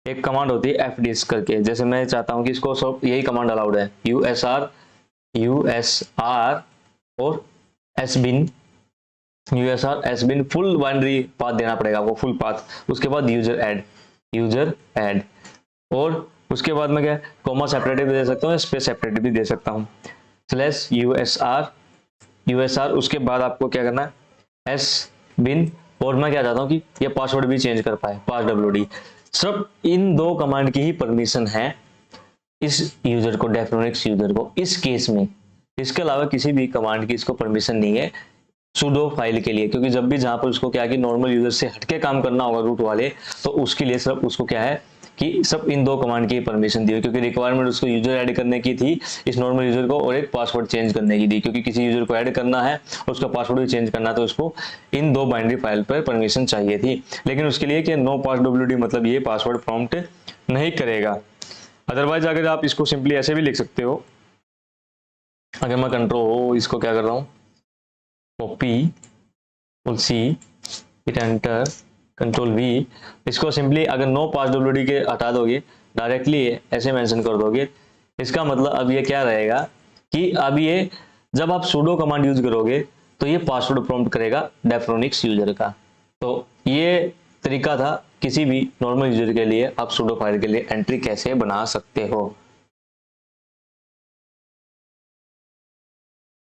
एक कमांड होती है fdisk करके, जैसे मैं चाहता हूँ कि इसको सब यही कमांड अलाउड है USR और sbin फुल बाइनरी पाथ देना पड़ेगा आपको, फुल पाथ। उसके बाद यूजर ऐड और उसके बाद मैं क्या कॉमा सेपरेटिव दे सकता हूँ, स्पेस सेपरेटिव भी दे सकता हूँ /USR उसके बाद आपको क्या करना है sbin, और मैं क्या चाहता हूँ कि ये पासवर्ड भी चेंज कर पाए पास डब्ल्यूडी। सिर्फ इन दो कमांड की ही परमिशन है इस यूजर को, डेफ्रोनिक्स यूजर को इस केस में। इसके अलावा किसी भी कमांड की इसको परमिशन नहीं है सुडो फाइल के लिए, क्योंकि जब भी जहां पर उसको क्या है कि नॉर्मल यूजर से हटके काम करना होगा रूट वाले, तो उसके लिए सिर्फ उसको क्या है कि सब इन दो कमांड की परमिशन दी, क्योंकि रिक्वायरमेंट उसको यूजर ऐड करने की थी इस नॉर्मल यूजर को और एक पासवर्ड चेंज करने की थी, क्योंकि किसी यूजर को ऐड करना है उसका पासवर्ड भी चेंज करना है तो उसको इन दो बाइनरी फाइल पर परमिशन चाहिए थी। लेकिन उसके लिए कि नो पास डब्ल्यूडी मतलब ये पासवर्ड प्रॉम्प्ट नहीं करेगा। अदरवाइज अगर आप इसको सिंपली ऐसे भी लिख सकते हो, अगर मैं कंट्रोल इसको क्या कर रहा हूँ कॉपी सी हिट एंटर कंट्रोल V, इसको सिंपली अगर नो पास डब्ल्यूडी के हटा दोगे डायरेक्टली ऐसे मेंशन कर दोगे, इसका मतलब अब ये क्या रहेगा कि अब ये जब आप sudo कमांड यूज करोगे तो ये पासवर्ड प्रॉम्प्ट करेगा डेफ्रोनिक्स यूजर का। तो ये तरीका था किसी भी नॉर्मल यूजर के लिए आप sudo फाइल के लिए एंट्री कैसे बना सकते हो।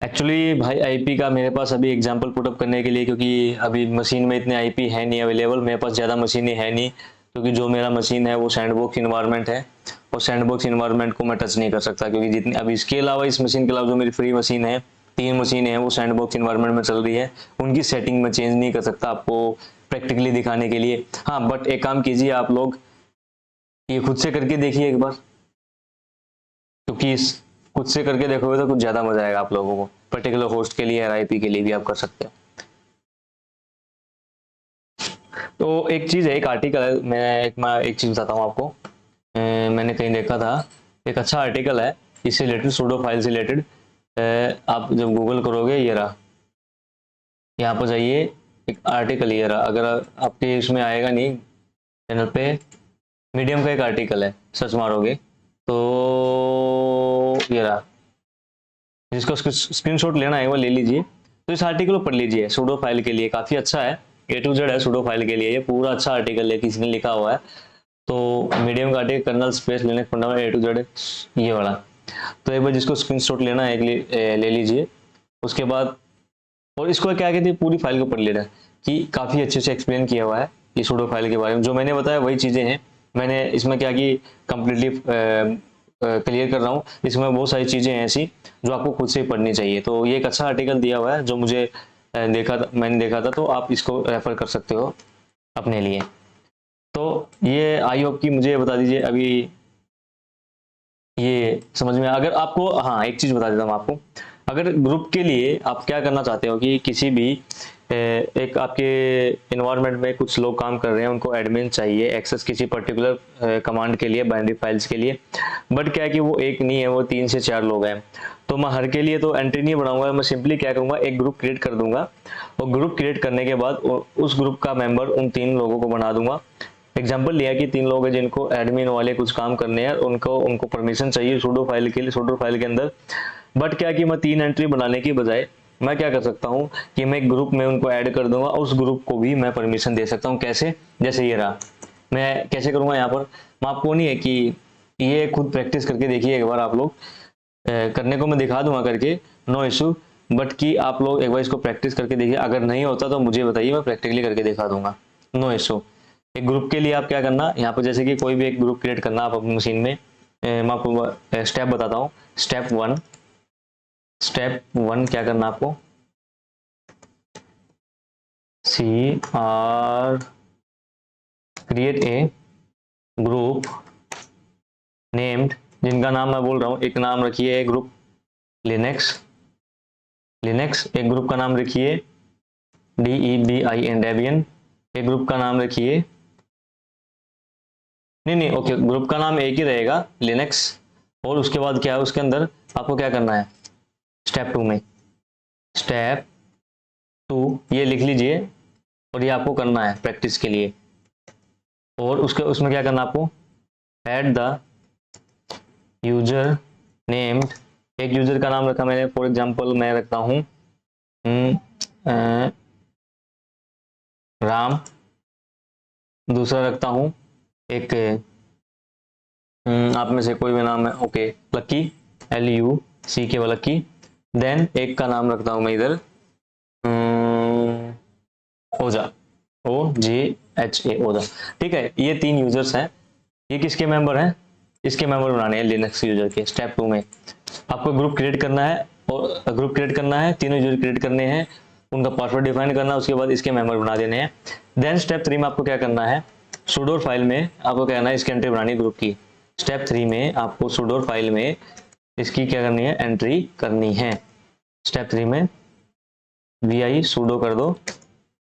एक्चुअली भाई आईपी का मेरे पास अभी एग्जांपल पुटअप करने के लिए, क्योंकि अभी मशीन में इतने आईपी है नहीं अवेलेबल, मेरे पास ज़्यादा मशीनें है नहीं, क्योंकि जो मेरा मशीन है वो सैंडबॉक्स इन्वायरमेंट है और सैंडबॉक्स इन्वायरमेंट को मैं टच नहीं कर सकता, क्योंकि जितनी अभी इसके अलावा इस मशीन के अलावा जो मेरी फ्री मशीन है 3 मशीनें हैं वो सैंडबॉक्स इन्वायरमेंट में चल रही है, उनकी सेटिंग में चेंज नहीं कर सकता आपको प्रैक्टिकली दिखाने के लिए। हाँ बट एक काम कीजिए आप लोग ये खुद से करके देखिए एक बार, क्योंकि खुद से करके देखोगे तो कुछ ज्यादा मजा आएगा आप लोगों को, पर्टिकुलर होस्ट के लिए आईपी के लिए भी आप कर सकते हो। तो एक चीज है, एक आर्टिकल है, मैं एक चीज बताता हूँ आपको, मैंने कहीं देखा था एक अच्छा आर्टिकल है इससे रिलेटेड, sudo फाइल से रिलेटेड। आप जब गूगल करोगे ये रहा, यहाँ पर जाइए एक आर्टिकल ये रहा, अगर आपके इसमें आएगा नहीं चैनल पे, मीडियम का एक आर्टिकल है, सर्च मारोगे तो ये रहा, जिसको स्क्रीनशॉट लेना है वो ले लीजिए। तो इस आर्टिकल को पढ़ लीजिए, sudo फाइल के लिए काफी अच्छा है, A to Z है sudo फाइल के लिए, ये पूरा अच्छा आर्टिकल है, किसी ने लिखा हुआ है। तो मीडियम का article kernel space Linux fundamental A to Z ये वाला, तो एक बार जिसको स्क्रीनशॉट लेना है ले लीजिए। उसके बाद और इसको क्या कहते हैं पूरी फाइल को पढ़ लेना है, कि काफ़ी अच्छे से एक्सप्लेन किया हुआ है इस सूडो फाइल के बारे में। जो मैंने बताया वही चीज़ें हैं, मैंने इसमें क्या कि कंप्लीटली क्लियर कर रहा हूँ। इसमें बहुत सारी चीज़ें हैं ऐसी जो आपको खुद से पढ़नी चाहिए। तो ये एक अच्छा आर्टिकल दिया हुआ है जो मुझे मैंने देखा था, तो आप इसको रेफर कर सकते हो अपने लिए। तो ये आई होप कि मुझे बता दीजिए अभी ये समझ में। अगर आपको, हाँ एक चीज़ बता देता हूँ आपको, अगर ग्रुप के लिए आप क्या करना चाहते हो कि किसी भी एक आपके इन्वायरमेंट में कुछ लोग काम कर रहे हैं, उनको एडमिन चाहिए एक्सेस किसी पर्टिकुलर कमांड के लिए, बाइनरी फाइल्स के लिए, बट क्या है कि वो एक नहीं है, वो 3 से 4 लोग हैं। तो मैं हर के लिए तो एंट्री नहीं बनाऊंगा, मैं सिंपली क्या करूंगा, एक ग्रुप क्रिएट कर दूंगा और ग्रुप क्रिएट करने के बाद उस ग्रुप का मेंबर उन 3 लोगों को बना दूंगा। एग्जाम्पल लिया कि 3 लोग हैं जिनको एडमिन वाले कुछ काम करने हैं, उनको परमिशन चाहिए सूडो फाइल के लिए, सूडो फाइल के अंदर। बट क्या कि मैं 3 एंट्री बनाने की बजाय मैं क्या कर सकता हूँ कि मैं एक ग्रुप में उनको ऐड कर दूंगा और उस ग्रुप को भी मैं परमिशन दे सकता हूँ। कैसे? जैसे ये रहा, मैं कैसे करूंगा यहाँ पर, मैं आपको नहीं है कि ये खुद प्रैक्टिस करके देखिए एक बार आप लोग, करने को मैं दिखा दूंगा करके, नो इशू, बट कि आप लोग एक बार इसको प्रैक्टिस करके देखिए। अगर नहीं होता तो मुझे बताइए, मैं प्रैक्टिकली करके दिखा दूंगा, नो इशू। एक ग्रुप के लिए आप क्या करना, यहाँ पर जैसे कि कोई भी एक ग्रुप क्रिएट करना आप अपनी मशीन में, मैं आपको स्टेप बताता हूँ। स्टेप वन क्या करना आपको, क्रिएट ए ग्रुप नेम्ड, जिनका नाम मैं बोल रहा हूँ, एक नाम रखिए ग्रुप लिनक्स, एक ग्रुप का नाम रखिए DEBIN डेबियन, एक ग्रुप का नाम रखिए, नहीं ओके, ग्रुप का नाम एक ही रहेगा लिनक्स। और उसके बाद क्या है, उसके अंदर आपको क्या करना है, स्टेप 2 ये लिख लीजिए और ये आपको करना है प्रैक्टिस के लिए। और उसमें क्या करना आपको, ऐड द यूजर नेम्ड, एक यूजर का नाम रखा मैंने, फॉर एग्जांपल मैं रखता हूँ राम, दूसरा रखता हूँ एक आप में से कोई भी नाम है, ओके लक्की, LUCK लक्की। देन एक का नाम रखता हूँ मैं इधर ओजा, OJHA ओजा। ठीक है, ये 3 यूजर्स हैं, ये किसके मेंबर हैं, इसके मेंबर बनाने हैं लिनक्स यूजर के। स्टेप 2 में आपको ग्रुप क्रिएट करना है, और ग्रुप क्रिएट करना है, 3 यूजर क्रिएट करने हैं, उनका पासवर्ड डिफाइन करना है, उसके बाद इसके मेंबर बना देने हैं। देन स्टेप 3 में आपको क्या करना है, सूडो फाइल में आपको क्या करना है, इसकी एंट्री बनानी है ग्रुप की। स्टेप 3 में आपको सूडो फाइल में इसकी क्या करनी है, एंट्री करनी है। स्टेप 3 में vi sudo कर दो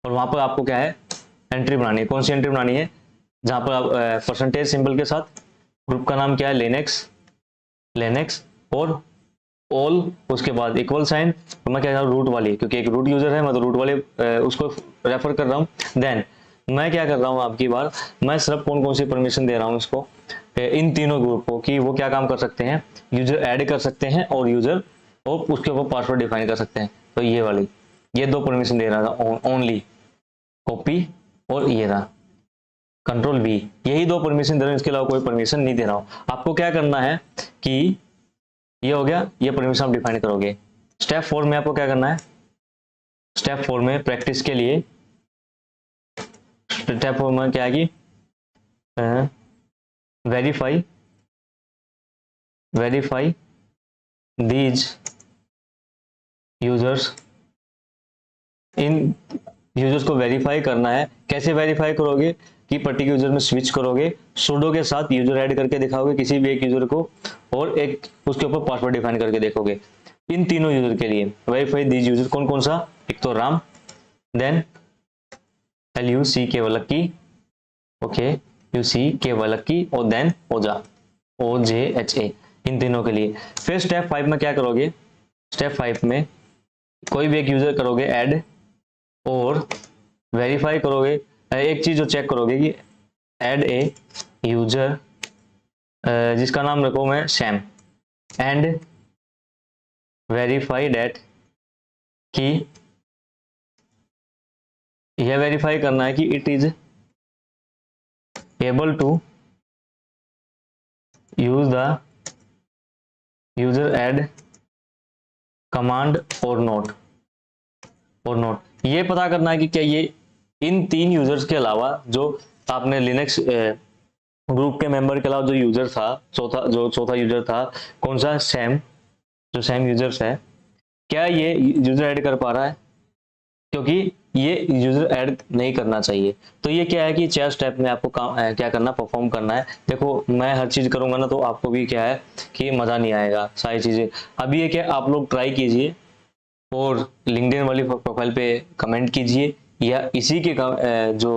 और वहां पर आपको क्या है, एंट्री बनानी है। कौन सी एंट्री बनानी है, जहां पर आप परसेंटेज सिंबल के साथ, ग्रुप का नाम क्या है, लिनक्स और ऑल, उसके बाद इक्वल साइन, तो मैं क्या कर रहा हूँ, रूट वाली, क्योंकि एक रूट यूजर है, मैं तो रूट वाले उसको रेफर कर रहा हूँ। देन मैं क्या कर रहा हूँ, आपकी बार मैं सिर्फ कौन सी परमिशन दे रहा हूँ इसको, इन तीनों ग्रुप को, कि वो क्या काम कर सकते हैं, यूजर ऐड कर सकते हैं और उसके ऊपर पासवर्ड डिफाइन कर सकते हैं। तो ये वाली, ये 2 परमिशन दे रहा था, ओनली कॉपी और ये रहा कंट्रोल V, यही 2 परमिशन दे रहा हूँ, इसके अलावा कोई परमिशन नहीं दे रहा हूँ। आपको क्या करना है कि ये हो गया, ये परमिशन आप डिफाइन करोगे। स्टेप 4 में आपको क्या करना है, स्टेप 4 में प्रैक्टिस के लिए, स्टेप 4 में क्या है कि verify these users, in users को वेरीफाई करना है। कैसे वेरीफाई करोगे कि पर्टिकुलर यूजर में स्विच करोगे, सुडो के साथ यूजर ऐड करके दिखाओगे किसी भी एक यूजर को, और एक उसके ऊपर पासवर्ड डिफाइन करके देखोगे। इन तीनों यूजर के लिए वेरीफाई दीज यूजर, कौन कौन सा, एक तो राम, देन LUCK लक्की, ओके UCK लक्की, और देन ओजा, OJHA, इन तीनों के लिए। फिर स्टेप 5 में क्या करोगे, स्टेप 5 में कोई भी एक यूजर करोगे ऐड और वेरीफाई करोगे। एक चीज जो चेक करोगे कि ऐड ए यूजर जिसका नाम रखो मैं सैम, एंड वेरीफाई डेट, कि यह वेरीफाई करना है कि it is able to use the user add command और नोट, ये पता करना है कि क्या ये इन 3 यूजर्स के अलावा जो आपने लिनक्स ग्रुप के मेंबर के अलावा जो यूजर था, चौथा यूजर था, कौन सा, सैम, जो सैम यूजर्स है, क्या ये यूजर ऐड कर पा रहा है? क्योंकि ये यूजर ऐड नहीं करना चाहिए। तो ये क्या है कि 4 स्टेप में आपको काम क्या करना, परफॉर्म करना है। देखो मैं हर चीज करूंगा ना तो आपको भी क्या है कि मजा नहीं आएगा सारी चीजें। अब ये क्या, आप लोग ट्राई कीजिए और लिंक्डइन वाली प्रोफाइल पे कमेंट कीजिए, या इसी के जो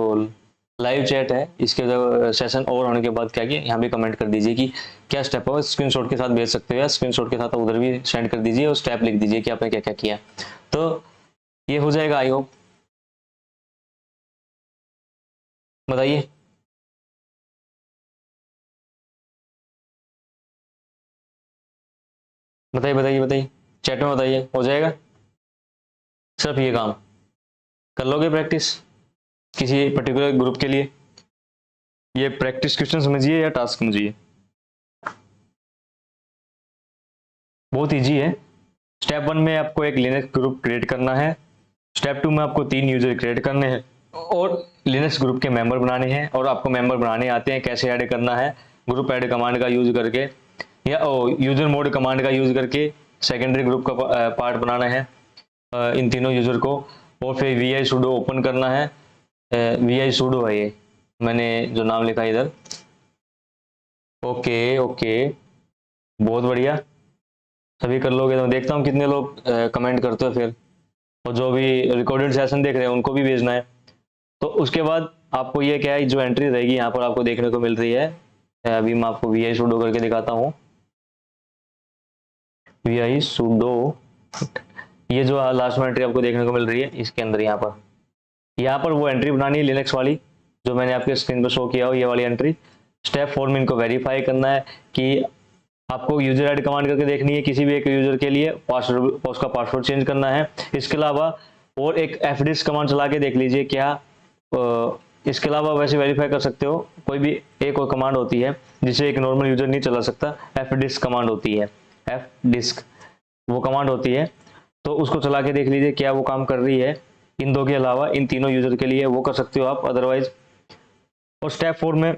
लाइव चैट है इसके जो सेशन ओवर होने के बाद क्या किया, यहाँ पे कमेंट कर दीजिए कि क्या स्टेप है, स्क्रीनशॉट के साथ भेज सकते हो या स्क्रीनशॉट के साथ उधर भी सेंड कर दीजिए और स्टेप लिख दीजिए कि आपने क्या क्या किया। तो ये हो जाएगा, आई होप। बताइए। बताइए बताइए बताइए, चैट में बताइए, हो जाएगा सिर्फ ये काम? कर लोगे प्रैक्टिस किसी पर्टिकुलर ग्रुप के लिए? ये प्रैक्टिस क्वेश्चन समझिए या टास्क समझिए, बहुत इजी है। स्टेप 1 में आपको एक लिनक्स ग्रुप क्रिएट करना है। स्टेप 2 में आपको 3 यूजर क्रिएट करने हैं और लिनक्स ग्रुप के मेंबर बनाने हैं। और आपको मेंबर बनाने आते हैं, कैसे ऐड करना है, ग्रुप ऐड कमांड का यूज करके या यूजर मोड कमांड का यूज करके सेकेंडरी ग्रुप का पार्ट बनाना है इन तीनों यूजर को। और फिर vi sudo ओपन करना है। vi sudo है ये, मैंने जो नाम लिखा है इधर। ओके ओके, बहुत बढ़िया, सभी कर लोगे तो मैं देखता हूँ कितने लोग कमेंट करते हो फिर। और जो भी रिकॉर्डेड सेशन देख रहे हैं उनको भी भेजना है। तो उसके बाद आपको ये क्या है, जो एंट्री रहेगी यहाँ पर आपको देखने को मिल रही है। अभी मैं आपको vi sudo करके दिखाता हूँ। vi sudo, ये जो लास्ट में एंट्री आपको देखने को मिल रही है इसके अंदर, यहाँ पर वो एंट्री बनानी है लिनक्स वाली जो मैंने आपके स्क्रीन पर शो किया हो, ये वाली एंट्री। स्टेप 4 में इनको वेरीफाई करना है कि आपको यूजर ऐड कमांड करके देखनी है किसी भी एक यूजर के लिए, पासवर्ड, उसका पासवर्ड चेंज करना है। इसके अलावा और एक fdisk कमांड चला के देख लीजिए क्या इसके अलावा वैसे वेरीफाई कर सकते हो। कोई भी एक और कमांड होती है जिसे एक नॉर्मल यूजर नहीं चला सकता, fdisk कमांड होती है, fdisk वो कमांड होती है, तो उसको चला के देख लीजिए क्या वो काम कर रही है। इन दो के अलावा इन तीनों यूजर के लिए वो कर सकते हो आप अदरवाइज। और स्टेप 4 में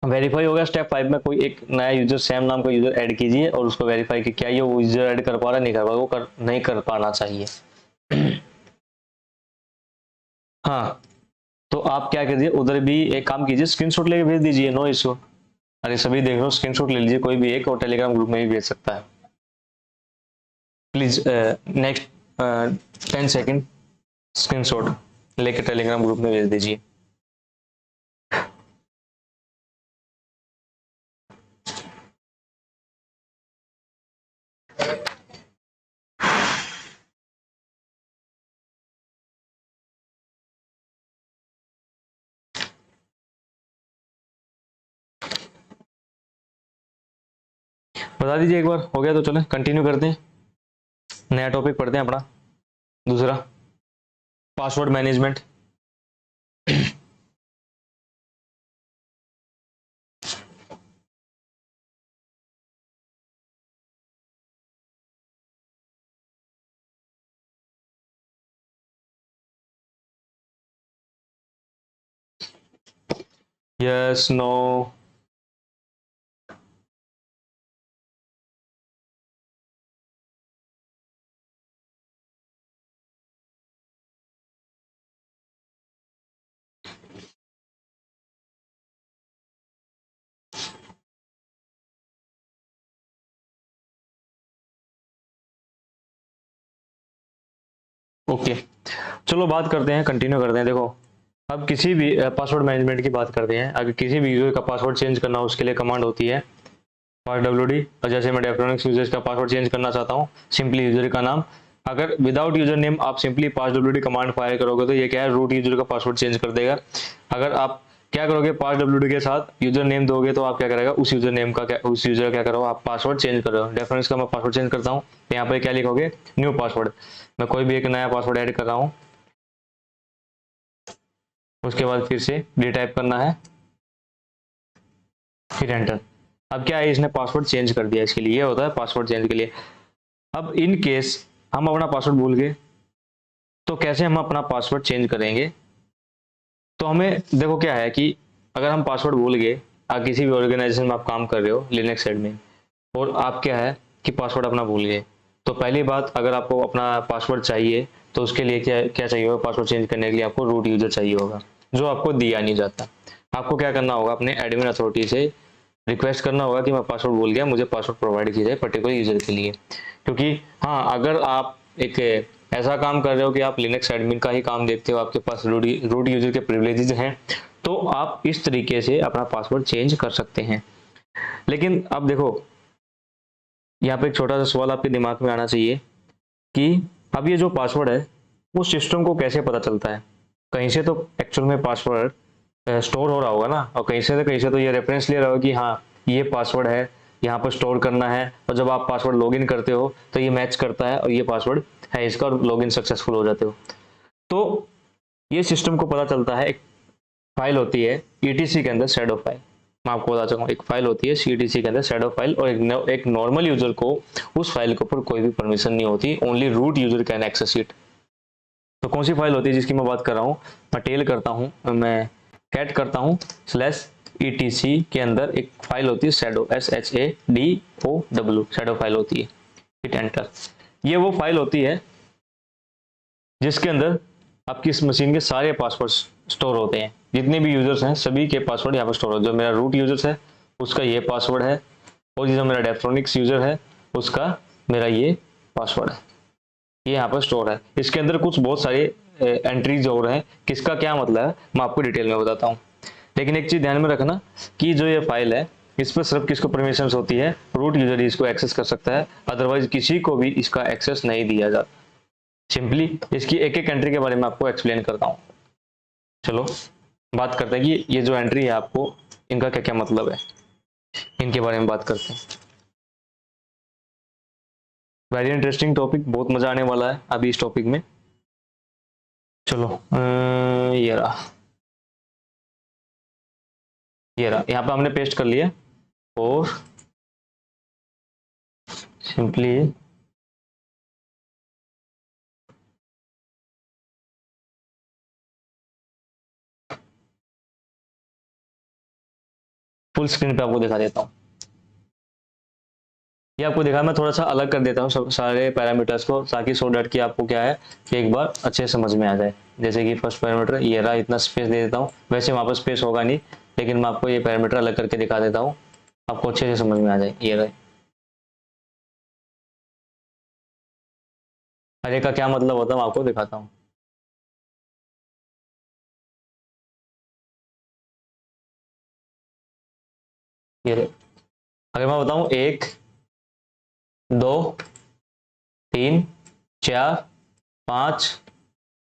वेरीफाई हो गया। स्टेप 5 में कोई एक नया यूजर, सैम नाम का यूजर ऐड कीजिए और उसको वेरीफाई कि क्या ये वो यूजर ऐड कर पा रहा है, नहीं कर पा रहा, वो नहीं कर पाना चाहिए। हाँ, तो आप क्या कीजिए, उधर भी एक काम कीजिए, स्क्रीनशॉट लेके भेज दीजिए, नो इशू। अरे सभी देख लो, स्क्रीनशॉट ले लीजिए कोई भी एक, और टेलीग्राम ग्रुप में भी भेज सकता है। प्लीज नेक्स्ट 10 सेकेंड स्क्रीनशॉट लेके टेलीग्राम ग्रुप में भेज दीजिए। बता दीजिए एक बार, हो गया तो चले कंटिन्यू करते हैं, नया टॉपिक पढ़ते हैं अपना दूसरा, password management. Yes, no, okay. चलो बात करते हैं, कंटिन्यू करते हैं। देखो अब किसी भी पासवर्ड मैनेजमेंट की बात करते हैं। अगर किसी भी यूजर का पासवर्ड चेंज करना हो उसके लिए कमांड होती है passwd। और जैसे मैं डेफ्ट्रॉनिक्स यूजर का पासवर्ड चेंज करना चाहता हूँ, सिंपली यूजर का नाम, अगर विदाउट यूजर नेम आप सिंपली passwd कमांड फायर करोगे तो ये क्या है, रूट यूजर का पासवर्ड चेंज कर देगा। अगर आप क्या करोगे, passwd के साथ यूजर नेम दोगे तो आप क्या करेगा, उस यूजर नेम का क्या, उस यूजर क्या करो, आप पासवर्ड चेंज कर रहे हो। डेफ्ट्रॉनिक्स का मैं पासवर्ड चेंज करता हूँ, यहाँ पर क्या लिखोगे, न्यू पासवर्ड। मैं कोई भी एक नया पासवर्ड ऐड कर रहा हूँ, उसके बाद फिर से रीटाइप करना है, फिर एंटर। अब क्या है, इसने पासवर्ड चेंज कर दिया, इसके लिए ये होता है पासवर्ड चेंज के लिए। अब इन केस हम अपना पासवर्ड भूल गए तो कैसे हम अपना पासवर्ड चेंज करेंगे, तो हमें देखो क्या है कि अगर हम पासवर्ड भूल गए, आप किसी भी ऑर्गेनाइजेशन में आप काम कर रहे हो लिनक्स एडमिन, और आप क्या है कि पासवर्ड अपना भूल गए, तो पहली बात, अगर आपको अपना पासवर्ड चाहिए तो उसके लिए क्या क्या चाहिए होगा, पासवर्ड चेंज करने के लिए आपको रूट यूजर चाहिए होगा, जो आपको दिया नहीं जाता। आपको क्या करना होगा, अपने एडमिन अथॉरिटी से रिक्वेस्ट करना होगा कि मैं पासवर्ड भूल गया, मुझे पासवर्ड प्रोवाइड किया जाए पर्टिकुलर यूजर के लिए। क्योंकि हाँ, अगर आप एक ऐसा काम कर रहे हो कि आप लिनक्स एडमिन का ही काम देखते हो, आपके पास रूट यूजर के प्रिविलेजेस हैं, तो आप इस तरीके से अपना पासवर्ड चेंज कर सकते हैं। लेकिन अब देखो, यहाँ पे एक छोटा सा सवाल आपके दिमाग में आना चाहिए कि अब ये जो पासवर्ड है वो सिस्टम को कैसे पता चलता है। कहीं से तो एक्चुअल में पासवर्ड स्टोर हो रहा होगा ना, और कहीं से तो ये रेफरेंस ले रहा होगा कि हाँ ये पासवर्ड है, यहाँ पर स्टोर करना है, और जब आप पासवर्ड लॉगिन करते हो तो ये मैच करता है और ये पासवर्ड है इसका, और लॉगिन सक्सेसफुल हो जाते हो। तो ये सिस्टम को पता चलता है, एक फाइल होती है ईटीसी के अंदर शैडो फाइल, मैं आपको बता चुका हूँ, एक फाइल होती है ईटीसी के अंदर शैडो फाइल, और एक नॉर्मल यूजर को उस फाइल के ऊपर कोई भी परमिशन नहीं होती, only root user can access it. तो कौन सी फाइल होती है जिसकी मैं बात कर रहा हूँ, मैं टेल करता हूँ, मैं कैट करता हूँ /etc के अंदर एक फाइल होती है शैडो, SHADOW, शैडो फाइल होती है, हिट एंटर। ये वो फाइल होती है जिसके अंदर आपकी इस मशीन के सारे पासवर्ड स्टोर होते हैं, जितने भी यूजर्स हैं सभी के पासवर्ड यहाँ पर स्टोर होते हैं। जो मेरा रूट यूजर्स है उसका ये पासवर्ड है, और जो मेरा डेफ्रोनिक्स यूजर है उसका मेरा ये पासवर्ड है, ये यहाँ पर स्टोर है। इसके अंदर कुछ बहुत सारे एंट्रीज और हैं, किसका क्या मतलब है मैं आपको डिटेल में बताता हूँ। लेकिन एक चीज ध्यान में रखना कि जो ये फाइल है इस पर सिर्फ किसको परमिशन होती है, रूट यूजर ही इसको एक्सेस कर सकता है, अदरवाइज किसी को भी इसका एक्सेस नहीं दिया जाता। सिंपली इसकी एक एक एंट्री के बारे में आपको एक्सप्लेन करता हूँ। चलो बात करते हैं कि ये जो एंट्री है आपको इनका क्या क्या मतलब है, इनके बारे में बात करते हैं। वेरी इंटरेस्टिंग टॉपिक, बहुत मजा आने वाला है अभी इस टॉपिक में। चलो ये रहा, यहाँ पे हमने पेस्ट कर लिया, और सिंपली फुल स्क्रीन पे आपको दिखा देता हूँ। ये आपको दिखा, मैं थोड़ा सा अलग कर देता हूँ सारे पैरामीटर्स को, ताकि सो डैट कि आपको क्या है कि एक बार अच्छे समझ में आ जाए। जैसे कि फर्स्ट पैरामीटर ये रहा, इतना स्पेस दे देता हूँ, वैसे वहाँ पर स्पेस होगा नहीं, लेकिन मैं आपको ये पैरामीटर अलग करके दिखा देता हूँ, आपको अच्छे से समझ में आ जाए। ये रहे, अरे का क्या मतलब होता है मैं आपको दिखाता हूँ। ये रहे, अगर मैं बताऊँ 1 2 3 4 5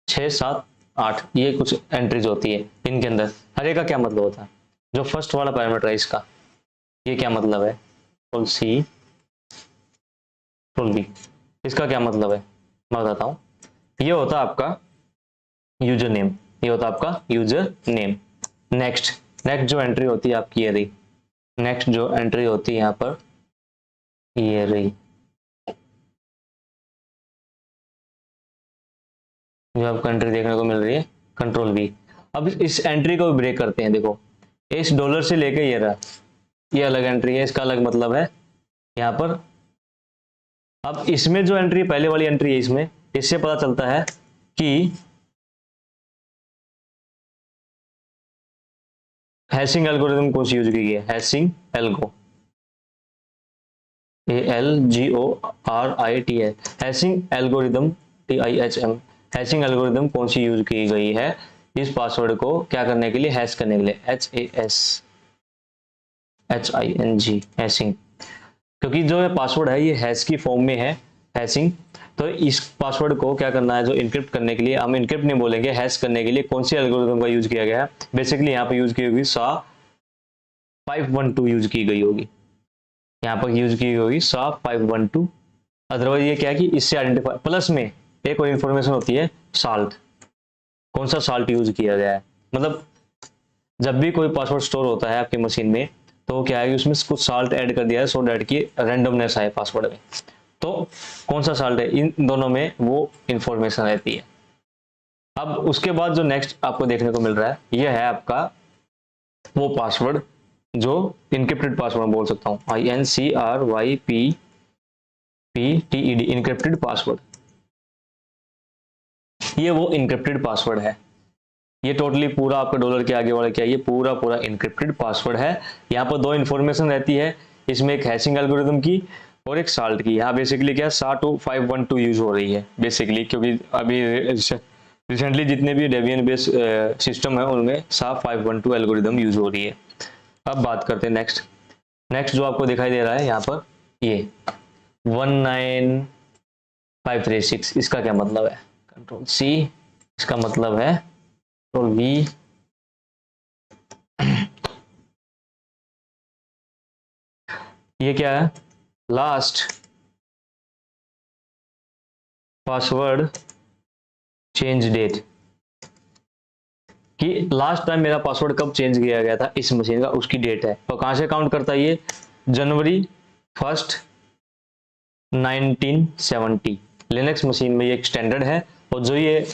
6 7 8, ये कुछ एंट्रीज होती है इनके अंदर। हर एक का क्या मतलब होता है, जो फर्स्ट वाला पैरामीटर है इसका ये क्या मतलब है, फुल सी फुल बी, इसका क्या मतलब है मैं बताता हूँ। ये होता है आपका यूजर नेम, ये होता है आपका यूजर नेम। नेक्स्ट जो एंट्री होती है आपकी ये रही, नेक्स्ट जो एंट्री होती है यहाँ पर ये रही, जो आपको एंट्री देखने को मिल रही है कंट्रोल V। अब इस एंट्री को ब्रेक करते हैं। देखो इस डॉलर से लेके ये रहा, ये अलग एंट्री है, इसका अलग मतलब है यहाँ पर। अब इसमें जो एंट्री पहले वाली एंट्री है, इसमें इससे पता चलता है कि हैशिंग एल्गोरिथम कौन सी यूज की गई है, hashing algo, ALGORITM, hashing algorithm TIHM, hashing algorithm कौन सी यूज की गई है इस पासवर्ड को क्या करने के लिए, हैश करने के लिए, HASHING, हैशिंग। क्योंकि जो ये पासवर्ड है ये हैश की फॉर्म में है, हैशिंग, तो इस पासवर्ड को क्या करना है, जो इनक्रिप्ट करने के लिए, हम इनक्रिप्ट नहीं बोलेंगे, हैश करने के लिए कौन सी एल्गोरिथम का यूज किया गया है, बेसिकली यहाँ पे यूज की होगी SHA-512 यूज की गई होगी, यहाँ पर यूज की होगी SHA-512। अदरवाइज ये क्या है कि इससे आइडेंटिफाई, प्लस में एक और इन्फॉर्मेशन होती है साल्ट, कौन सा साल्ट यूज किया गया है। मतलब जब भी कोई पासवर्ड स्टोर होता है आपकी मशीन में तो क्या है कि उसमें कुछ साल्ट ऐड कर दिया है, सो डैट की रैंडमनेस आए पासवर्ड में। तो कौन सा साल्ट है, इन दोनों में वो इंफॉर्मेशन रहती है। अब उसके बाद जो नेक्स्ट आपको देखने को मिल रहा है, यह है आपका वो पासवर्ड जो इनक्रिप्टेड पासवर्ड बोल सकता हूँ, INCRYPTED, इनक्रिप्टेड पासवर्ड। ये वो इनक्रिप्टेड पासवर्ड है। ये टोटली पूरा आपका डॉलर के आगे वाला क्या है, ये पूरा पूरा इनक्रिप्टेड पासवर्ड है। यहाँ पर 2 इन्फॉर्मेशन रहती है, इसमें एक हैशिंग एल्गोरिथम की और एक साल्ट की। यहाँ बेसिकली क्या SHA-25612 यूज हो रही है बेसिकली, क्योंकि अभी रिसेंटली जितने भी डेबियन बेस सिस्टम है उनमें SHA-512 एल्गोरिथम यूज हो रही है। अब बात करते हैं नेक्स्ट जो आपको दिखाई दे रहा है यहाँ पर, ये 19536, इसका क्या मतलब है? कंट्रोल C, इसका मतलब है कंट्रोल V, ये क्या है? लास्ट पासवर्ड चेंज डेट, कि लास्ट टाइम मेरा पासवर्ड कब चेंज किया गया था इस मशीन का, उसकी डेट है। और कहां से काउंट करता है ये? जनवरी 1 1970। लिनक्स मशीन में ये एक स्टैंडर्ड है। और जो ये आ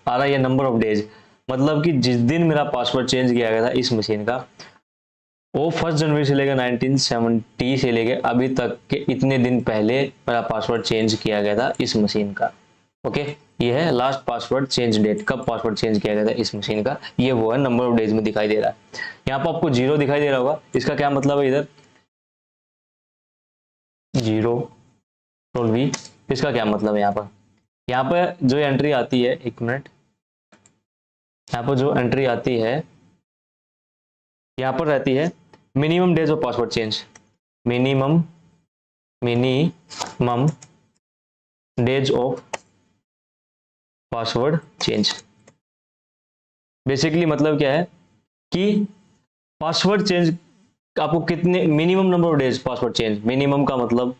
रहा है ये नंबर ऑफ डेज, मतलब कि जिस दिन मेरा पासवर्ड चेंज किया गया था इस मशीन का, वो 1 जनवरी से लेकर 1970 से लेकर अभी तक के इतने दिन पहले मेरा पासवर्ड चेंज किया गया था इस मशीन का। ओके, ये है लास्ट पासवर्ड चेंज डेट, कब पासवर्ड चेंज किया गया था इस मशीन का, ये वो है नंबर ऑफ डेज में दिखाई दे रहा है। यहाँ पर आपको 0 दिखाई दे रहा होगा, इसका क्या मतलब है? इधर 0 कंट्रोल V, इसका क्या मतलब है? यहाँ पर जो एंट्री आती है, 1 मिनट, यहाँ पर जो एंट्री आती है, यहाँ पर रहती है minimum days of password change, minimum days of password change. Basically मतलब क्या है कि पासवर्ड चेंज आपको कितने, minimum number of days password change. Minimum का मतलब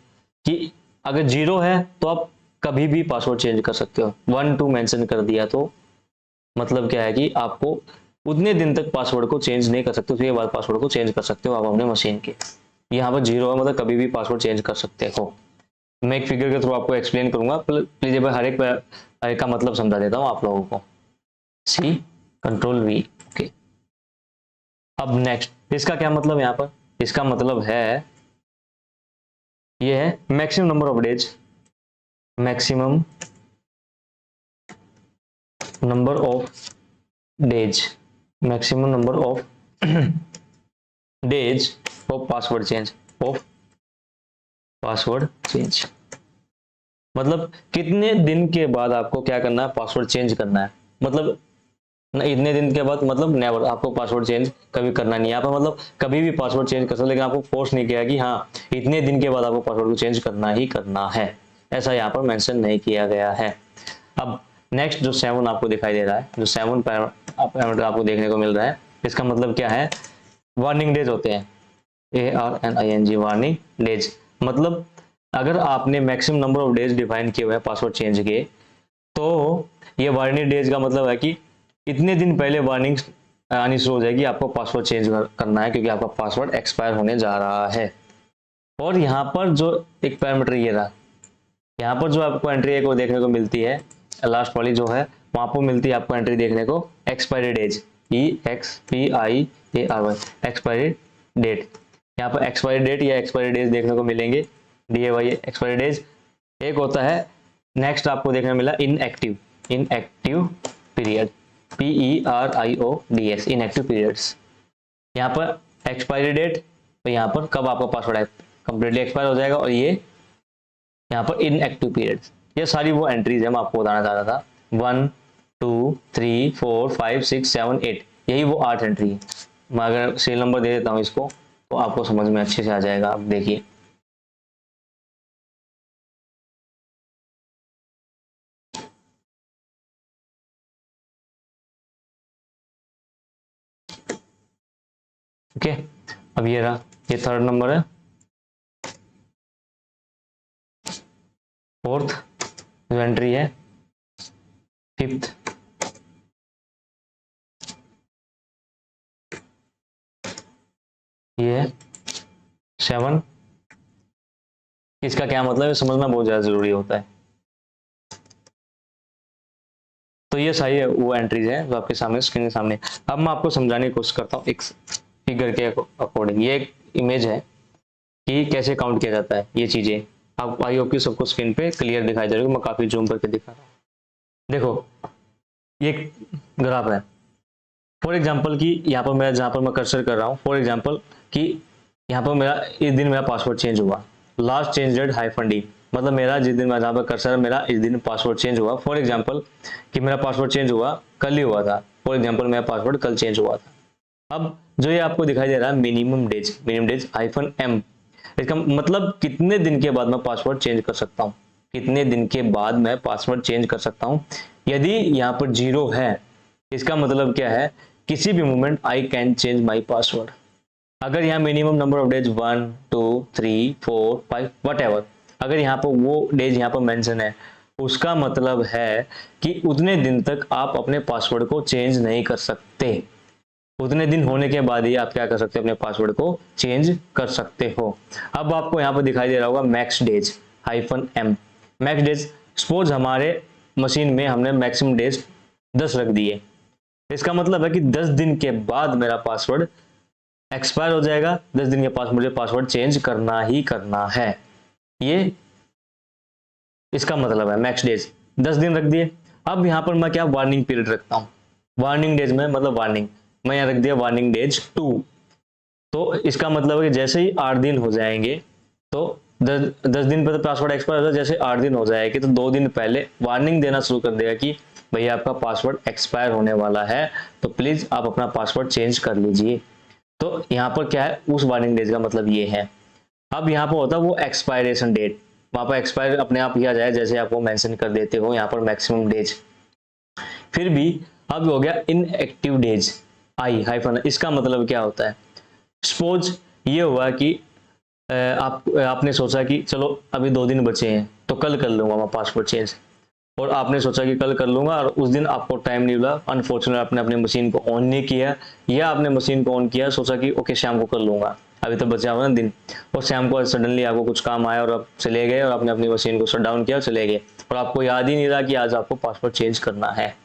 कि अगर 0 है तो आप कभी भी पासवर्ड चेंज कर सकते हो, 1 2 मेंशन कर दिया तो मतलब क्या है कि आपको उतने दिन तक पासवर्ड को चेंज नहीं कर सकते, उसके बाद पासवर्ड को चेंज कर सकते हो आप अपने मशीन के। यहाँ पर 0 है मतलब कभी भी पासवर्ड चेंज कर सकते हो। मैं एक फिगर के थ्रू आपको एक्सप्लेन करूंगा, प्लीज हर एक का मतलब समझा देता हूँ आप लोगों को। C control V, okay. अब नेक्स्ट, इसका क्या मतलब है? यहाँ पर इसका मतलब है, ये है maximum number of days, maximum number of days, maximum number of days of password change, of password change. मतलब कितने दिन के बाद आपको क्या करना है? पासवर्ड चेंज करना है। मतलब ना इतने दिन के बाद मतलब नेवर, आपको पासवर्ड चेंज कभी करना नहीं है। यहाँ पर मतलब कभी भी पासवर्ड चेंज कर सकते, लेकिन आपको फोर्स नहीं किया कि हाँ इतने दिन के बाद आपको पासवर्ड को चेंज करना ही करना है, ऐसा यहाँ पर मेंशन नहीं किया गया है। अब नेक्स्ट जो 7 आपको दिखाई दे रहा है, जो 7 पैरामीटर आपको देखने को मिल रहा है, इसका मतलब क्या है? वार्निंग डेज होते हैं, ARNING, वार्निंग डेज। मतलब अगर आपने maximum number of days define किए हुए हैं पासवर्ड चेंज के, तो ये वार्निंग डेज का मतलब है कि इतने दिन पहले वार्निंग आनी शुरू हो जाएगी, आपको पासवर्ड चेंज करना है क्योंकि आपका पासवर्ड एक्सपायर होने जा रहा है। और यहाँ पर जो एक पैरामीटर ये रहा, यहाँ पर जो आपको एंट्री एक देखने को मिलती है, लास्ट वाली जो है, वहां पर मिलती है आपको एंट्री देखने को expiry days, EXPIARY, expiry date. यहाँ पर एक्सपायरी डेट या एक्सपायरी डेज देखने को मिलेंगे, DAY एक्सपायरी डेज। एक होता है नेक्स्ट आपको देखने मिला inactive period, PERIODS, inactive periods. यहाँ पर एक्सपायरी डेट, तो यहाँ पर कब आपका पासवर्ड कंप्लीटली एक्सपायर हो जाएगा, और ये यहाँ पर इनएक्टिव पीरियड्स। ये सारी वो एंट्रीज है मैं आपको बताना चाह रहा था, 1 2 3 4 5 6 7 8, यही वो 8 एंट्री है। मैं अगर सीरियल नंबर दे देता हूँ इसको तो आपको समझ में अच्छे से आ जाएगा। आप देखिए, ओके। अब ये रहा, ये 3rd नंबर है, 4th जो एंट्री है, 5th, ये है 7। इसका क्या मतलब है समझना बहुत ज्यादा जरूरी होता है। तो ये सारी वो एंट्रीज हैं जो आपके सामने स्क्रीन के सामने। अब मैं आपको समझाने की कोशिश करता हूँ एक फिगर के अकॉर्डिंग। ये एक इमेज है कि कैसे काउंट किया जाता है ये चीजें। अब आई होप कि सबको स्क्रीन पे क्लियर दिखाई दे रही है, मैं काफी जूम करके दिखा रहा हूँ। देखो ये एक ग्राफ है। फॉर एग्जाम्पल कि यहाँ पर मैं जहाँ पर मैं कर्सर कर रहा हूँ, फॉर एग्जाम्पल कि यहाँ पर मेरा इस दिन मेरा पासवर्ड चेंज हुआ, लास्ट चेंज डेट -d, मतलब मेरा जिस दिन मैं जहाँ पर कर्सर मेरा इस दिन पासवर्ड चेंज हुआ। फॉर एग्जाम्पल कि मेरा पासवर्ड चेंज हुआ कल ही हुआ था, फॉर एग्जाम्पल मेरा पासवर्ड कल चेंज हुआ था। अब जो ये आपको दिखाई दे रहा है मिनिमम डेज -m, इसका मतलब कितने दिन के बाद मैं पासवर्ड चेंज कर सकता हूँ, कितने दिन के बाद मैं पासवर्ड चेंज कर सकता हूँ। यदि यहाँ पर 0 है, इसका मतलब क्या है, किसी भी moment I can change my password. अगर यहाँ minimum number of days 1 2 3 4 5 what ever, अगर यहाँ पर वो डेज यहाँ पर मेंशन है, उसका मतलब है कि उतने दिन तक आप अपने पासवर्ड को चेंज नहीं कर सकते। उतने दिन होने के बाद ही आप क्या कर सकते हो, अपने पासवर्ड को चेंज कर सकते हो। अब आपको यहाँ पर दिखाई दे रहा होगा max days -m, max days. Suppose हमारे मशीन में हमने मैक्सिमम डेज 10 रख दिए, इसका मतलब है कि 10 दिन के बाद मेरा पासवर्ड एक्सपायर हो जाएगा। 10 दिन के पास मुझे पासवर्ड चेंज करना ही करना है, ये इसका मतलब है मैक्स डेज 10 दिन रख दिए। अब यहां पर मैं क्या वार्निंग पीरियड रखता हूं, वार्निंग डेज में मतलब वार्निंग, मैं यहां रख दिया वार्निंग डेज 2। तो इसका मतलब है कि जैसे ही 8 दिन हो जाएंगे, तो 10 दिन पर तो पासवर्ड एक्सपायर हो जाए, जैसे 8 दिन हो जाएगी तो 2 दिन पहले वार्निंग देना शुरू कर देगा कि भैया आपका पासवर्ड एक्सपायर होने वाला है, तो प्लीज आप अपना पासवर्ड चेंज कर लीजिए। तो यहाँ पर क्या है, उस वार्निंग डेज का मतलब ये है। अब यहाँ पर होता है वो एक्सपायरेशन डेट, वहां पर एक्सपायर अपने आप किया जाए, जैसे आप वो मेंशन कर देते हो यहाँ पर मैक्सिमम डेज। फिर भी अब हो गया इनएक्टिव डेज I-, इसका मतलब क्या होता है, सपोज ये हुआ कि आपने सोचा कि चलो अभी 2 दिन बचे हैं तो कल कर लूंगा मैं पासवर्ड चेंज, और आपने सोचा कि कल कर लूंगा और उस दिन आपको टाइम नहीं मिला, अनफॉर्चुनेट आपने अपने मशीन को ऑन नहीं किया, या आपने मशीन को ऑन किया सोचा कि ओके शाम को कर लूंगा, अभी तो बचा हुआ ना दिन, और शाम को सडनली आपको कुछ काम आया और आप चले गए और आपने अपनी मशीन को शट डाउन किया और चले गए, और आपको याद ही नहीं रहा कि आज आपको पासवर्ड चेंज करना है।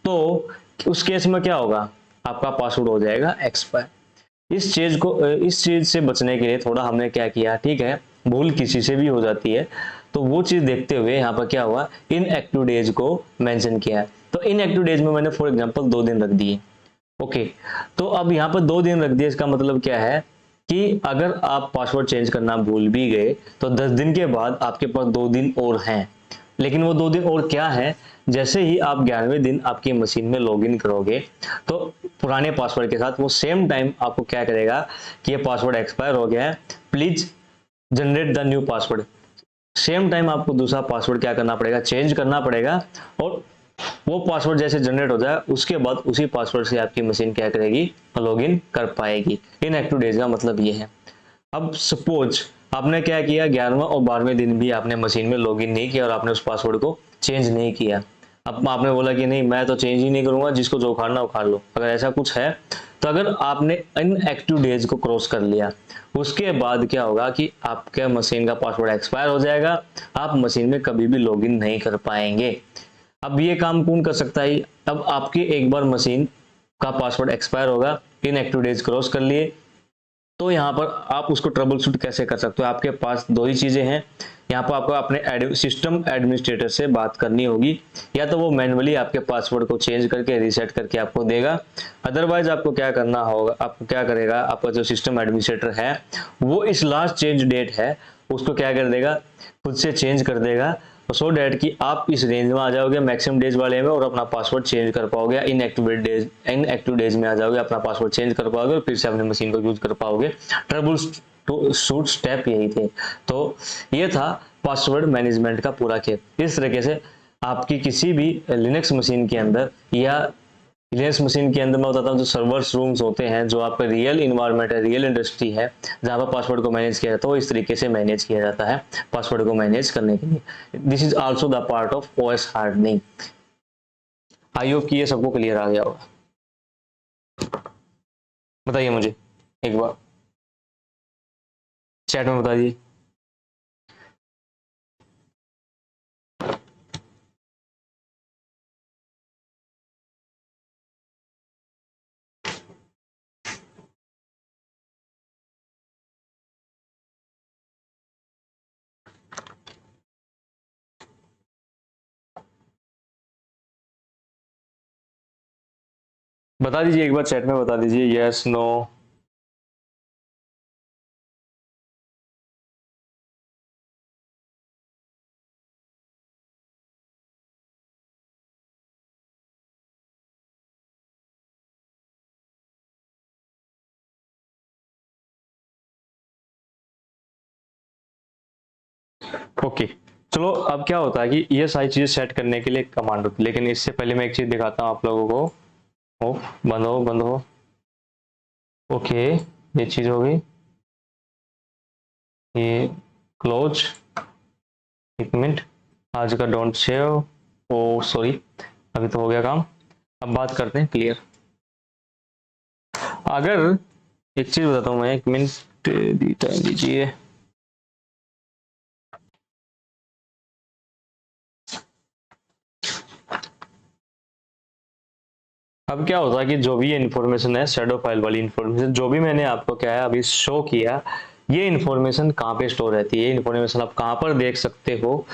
तो उस केस में क्या होगा, आपका पासवर्ड हो जाएगा एक्सपायर। इस चीज से बचने के लिए थोड़ा हमने क्या किया, ठीक है भूल किसी से भी हो जाती है, तो वो चीज देखते हुए यहाँ पर क्या हुआ, इनएक्टिव डेज को मेंशन किया है। तो इनएक्टिव डेज में मैंने फॉर एग्जांपल 2 दिन रख दिए, ओके। तो अब यहाँ पर 2 दिन रख दिए, इसका मतलब क्या है कि अगर आप पासवर्ड चेंज करना भूल भी गए तो 10 दिन के बाद आपके पास 2 दिन और हैं। लेकिन वो 2 दिन और क्या है, जैसे ही आप 11वें दिन आपकी मशीन में लॉगिन करोगे तो पुराने पासवर्ड के साथ वो सेम टाइम आपको क्या करेगा कि ये पासवर्ड एक्सपायर हो गया है, please generate the new password. Same time आपको दूसरा पासवर्ड क्या करना पड़ेगा, चेंज करना पड़ेगा, और वो पासवर्ड जैसे जनरेट हो जाए उसके बाद उसी पासवर्ड से आपकी मशीन क्या करेगी, लॉगिन कर पाएगी। इनएक्टिव डेज का मतलब ये है। अब सपोज आपने क्या किया, 11वां और 12वें दिन भी आपने मशीन में लॉगिन नहीं किया और आपने उस पासवर्ड को चेंज नहीं किया। अब आपने बोला कि नहीं मैं तो चेंज ही नहीं करूंगा, जिसको जो उखाड़ना उखाड़ लो, अगर ऐसा कुछ है तो अगर आपने इनएक्टिव डेज को क्रॉस कर लिया, उसके बाद क्या होगा कि आपके मशीन का पासवर्ड एक्सपायर हो जाएगा, आप मशीन में कभी भी लॉगिन नहीं कर पाएंगे। अब ये काम कौन कर सकता है, अब आपकी एक बार मशीन का पासवर्ड एक्सपायर होगा, इनएक्टिव डेज क्रॉस कर लिए, तो यहाँ पर आप उसको ट्रबल शूट कैसे कर सकते हो, आपके पास 2 ही चीजें हैं। यहाँ पर आपको अपने सिस्टम एडमिनिस्ट्रेटर से बात करनी होगी, या तो वो मैन्युअली आपके पासवर्ड को चेंज करके रीसेट करके आपको देगा, अदरवाइज आपको क्या करना होगा, आपको क्या करेगा, आपका जो सिस्टम एडमिनिस्ट्रेटर है वो इस लास्ट चेंज डेट है उसको क्या कर देगा, खुद से चेंज कर देगा, सो डैट कि आप इस रेंज में आ जाओगे मैक्सिमम डेज वाले में और अपना पासवर्ड चेंज कर पाओगे, इनएक्टिव डेज में आ जाओगे, अपना पासवर्ड चेंज कर पाओगे और फिर से अपनी मशीन को यूज कर पाओगे। ट्रबल शूट स्टेप यही थे। तो ये था पासवर्ड मैनेजमेंट का पूरा खेल। इस तरीके से आपकी किसी भी लिनक्स मशीन के अंदर या लिनक्स मशीन के अंदर मैं बताता हूँ जो सर्वर्स रूम्स होते हैं, जो आपका रियल इन्वायरमेंट है, रियल इंडस्ट्री है, जहाँ पर पासवर्ड को मैनेज किया जाता है, वो इस तरीके से मैनेज किया जाता है पासवर्ड को मैनेज करने के लिए। This is also the part of OS hardening. I hope कि ये सबको क्लियर आ गया होगा। बताइए मुझे एक बार चैट में बताइए। बता दीजिए एक बार चैट में, बता दीजिए यस नो। ओके, चलो अब क्या होता है कि ये सारी चीजें सेट करने के लिए कमांड होती है, लेकिन इससे पहले मैं एक चीज दिखाता हूँ आप लोगों को। ओ, बंद हो बंद हो। ओके, ये चीज हो गई, ये क्लोज। एक मिनट, आज का डोंट सेव, ओ सॉरी, अभी तो हो गया काम। अब बात करते हैं क्लियर। अगर एक चीज बताता हूँ मैं, एक मिनट टाइम दीजिए। अब क्या होता है कि जो भी ये इन्फॉर्मेशन है, शैडो फाइल वाली इन्फॉर्मेशन, जो भी मैंने आपको क्या है अभी शो किया, ये इन्फॉर्मेशन कहाँ पे स्टोर रहती है, ये इन्फॉर्मेशन आप कहाँ पर देख सकते हो,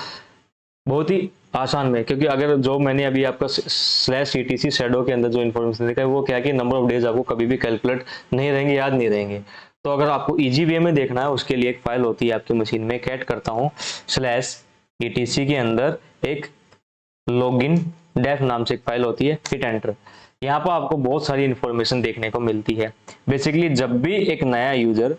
बहुत ही आसान में। क्योंकि अगर जो मैंने अभी आपका /etc शैडो के अंदर जो इन्फॉर्मेशन देखा है, वो क्या है कि नंबर ऑफ डेज आपको कभी भी कैलकुलेट नहीं रहेंगे, याद नहीं रहेंगे। तो अगर आपको इजी वे में देखना है, उसके लिए एक फाइल होती है आपकी मशीन में, कैट करता हूँ /etc के अंदर एक लॉगिन डेफ नाम से एक फाइल होती है, हिट एंटर। यहाँ पर आपको बहुत सारी इंफॉर्मेशन देखने को मिलती है। बेसिकली जब भी एक नया यूजर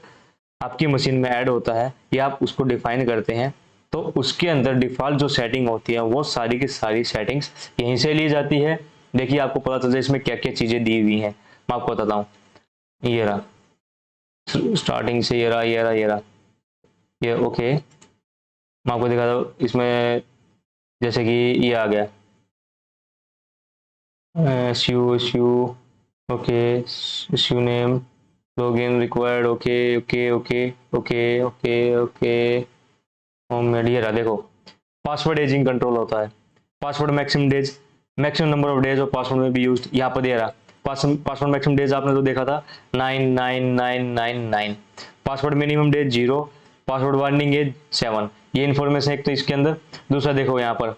आपकी मशीन में ऐड होता है या आप उसको डिफाइन करते हैं, तो उसके अंदर डिफॉल्ट जो सेटिंग होती है वो सारी की सारी सेटिंग्स यहीं से ली जाती है। देखिए आपको पता चलता है इसमें क्या क्या चीजें दी हुई हैं। मैं आपको बताता हूँ, ये रहा स्टार्टिंग से, ये रहा ये रहा ये रहा ये। ओके, मैं आपको दिखाता हूँ इसमें, जैसे कि ये आ गया SU okay, SU name, login required, okay okay okay okay okay okay. Homemade, ये रहा देखो, पासवर्ड एजिंग कंट्रोल होता है, password maximum days, maximum number of days और पासवर्ड में भी यूज्ड यहाँ पर दे रहा। पासवर्ड मैक्सिमम डेज आपने तो देखा था 99999, password minimum days 0, password warning age 7। ये इन्फॉर्मेशन एक तो इसके अंदर। दूसरा देखो यहाँ पर,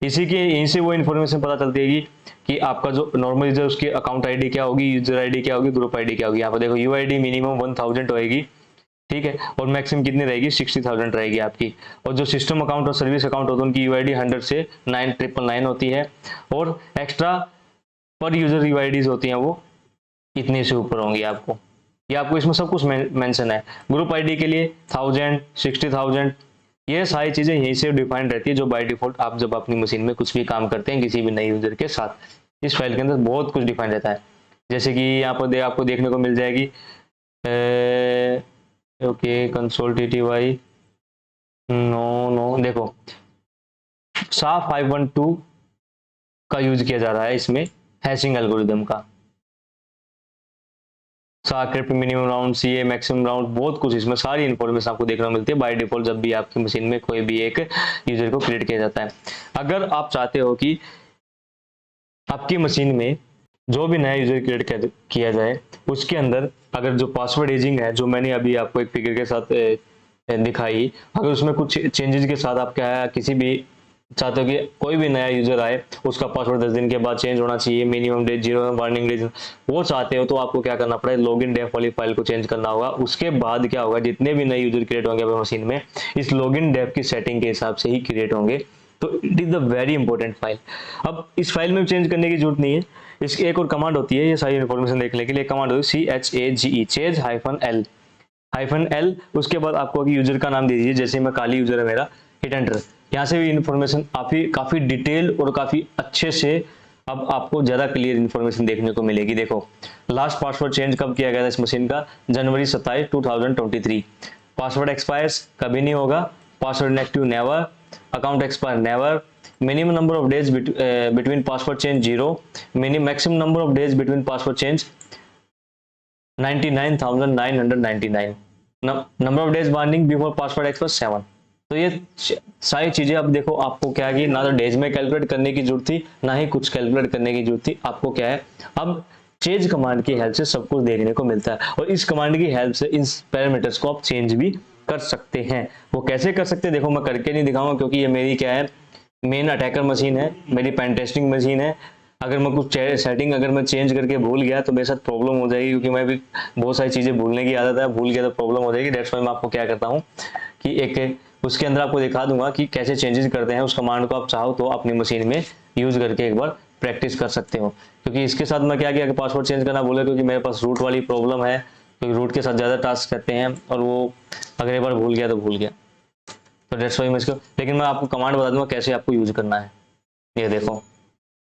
इसी के यहीं से वो इन्फॉर्मेशन पता चलती है कि आपका जो नॉर्मल यूजर, उसकी अकाउंट आईडी क्या होगी, यूजर आईडी क्या होगी, ग्रुप आईडी क्या होगी। यहाँ पर देखो यूआईडी मिनिमम 1000 होएगी, ठीक है, और मैक्सिमम कितनी रहेगी, 60,000 रहेगी आपकी। और जो सिस्टम अकाउंट और सर्विस अकाउंट होते हैं उनकी यूआईडी 100 से 9999 होती है, और एक्स्ट्रा पर यूजर यूआईडीज होती हैं वो इतने से ऊपर होंगी आपको। ये आपको इसमें सब कुछ मेंशन है। ग्रुप आईडी के लिए 1000, 60,000, ये सारी चीजें यहीं से डिफाइंड रहती है, जो बाय डिफॉल्ट आप जब अपनी मशीन में कुछ भी काम करते हैं किसी भी नए यूजर के साथ, इस फाइल के अंदर बहुत कुछ डिफाइंड रहता है। जैसे कि यहाँ पर आपको देखने को मिल जाएगी okay console TTY, no no, देखो SHA-512 का यूज किया जा रहा है इसमें, हैशिंग एल्गोरिदम का। Crypt minimum round, CA maximum round, बहुत कुछ इसमें सारी इन्फॉर्मेशन आपको देखने को मिलती है बाय डिफॉल्ट जब भी आपकी मशीन में कोई भी एक यूजर को क्रिएट किया जाता है। अगर आप चाहते हो कि आपकी मशीन में जो भी नया यूजर क्रिएट किया जाए, उसके अंदर अगर जो पासवर्ड एजिंग है, जो मैंने अभी आपको एक फिगर के साथ दिखाई, अगर उसमें कुछ चेंजेस के साथ आप क्या है, किसी भी चाहते हो कि कोई भी नया यूजर आए उसका पासवर्ड 10 दिन के बाद चेंज होना चाहिए, मिनिमम डेज 0, वार्निंग डेज, वो चाहते हो तो आपको क्या करना पड़ेगा, लॉगिन डेफ वाली फाइल को चेंज करना होगा। उसके बाद क्या होगा, जितने भी नए यूजर क्रिएट होंगे अपनी मशीन में, इस लॉगिन डेफ की सेटिंग के हिसाब से ही क्रिएट होंगे। तो it is the very important file. अब इस फाइल में चेंज करने की जरूरत नहीं है, इसकी एक और कमांड होती है ये सारी इन्फॉर्मेशन देखने के लिए। कमांड होती है CHAGE, चेंज -L। उसके बाद आपको यूजर का नाम दे दीजिए, जैसे मैं काली यूजर है मेरा, हिट एंटर। यहाँ से भी इन्फॉर्मेशन काफी डिटेल और काफी अच्छे से अब आपको ज्यादा क्लियर इन्फॉर्मेशन देखने को मिलेगी। देखो लास्ट पासवर्ड चेंज कब किया गया था इस मशीन का, जनवरी 27, 2023। पासवर्ड एक्सपायर्स कभी नहीं होगा, password inactive never, account expire never, minimum number of days between password change 0, maximum number of days between password change 99,999, number of days warning before password expire 7। तो ये सारी चीजें अब देखो, आपको क्या है कि ना तो डेज में कैलकुलेट करने की जरूरत थी, ना ही कुछ कैलकुलेट करने की जरूरत थी। आपको क्या है, अब चेंज कमांड की हेल्प से सब कुछ देखने को मिलता है, और इस कमांड की हेल्प से इन पैरामीटर्स को आप चेंज भी कर सकते हैं। वो कैसे कर सकते हैं देखो, मैं करके नहीं दिखाऊंगा क्योंकि ये मेरी क्या है, मेन अटैकर मशीन है, मेरी पेन टेस्टिंग मशीन है। अगर मैं कुछ सेटिंग अगर मैं चेंज करके भूल गया तो मेरे साथ प्रॉब्लम हो जाएगी, क्योंकि मैं भी बहुत सारी चीज़ें भूलने की आदत है, भूल गया तो प्रॉब्लम हो जाएगी। डेट्स वाई मैं आपको क्या करता हूँ कि एक उसके अंदर आपको दिखा दूंगा कि कैसे चेंजेस करते हैं। उस कमांड को आप चाहो तो अपनी मशीन में यूज़ करके एक बार प्रैक्टिस कर सकते हो। क्योंकि इसके साथ मैं क्या किया कि पासवर्ड चेंज करना बोला, क्योंकि मेरे पास रूट वाली प्रॉब्लम है, क्योंकि रूट के साथ ज़्यादा टास्क रहते हैं और वो अगर एक बार भूल गया तो भूल गया। तो डेट्स वाई मैं इसको, लेकिन मैं आपको कमांड बता दूंगा कैसे आपको यूज़ करना है। ये देखो,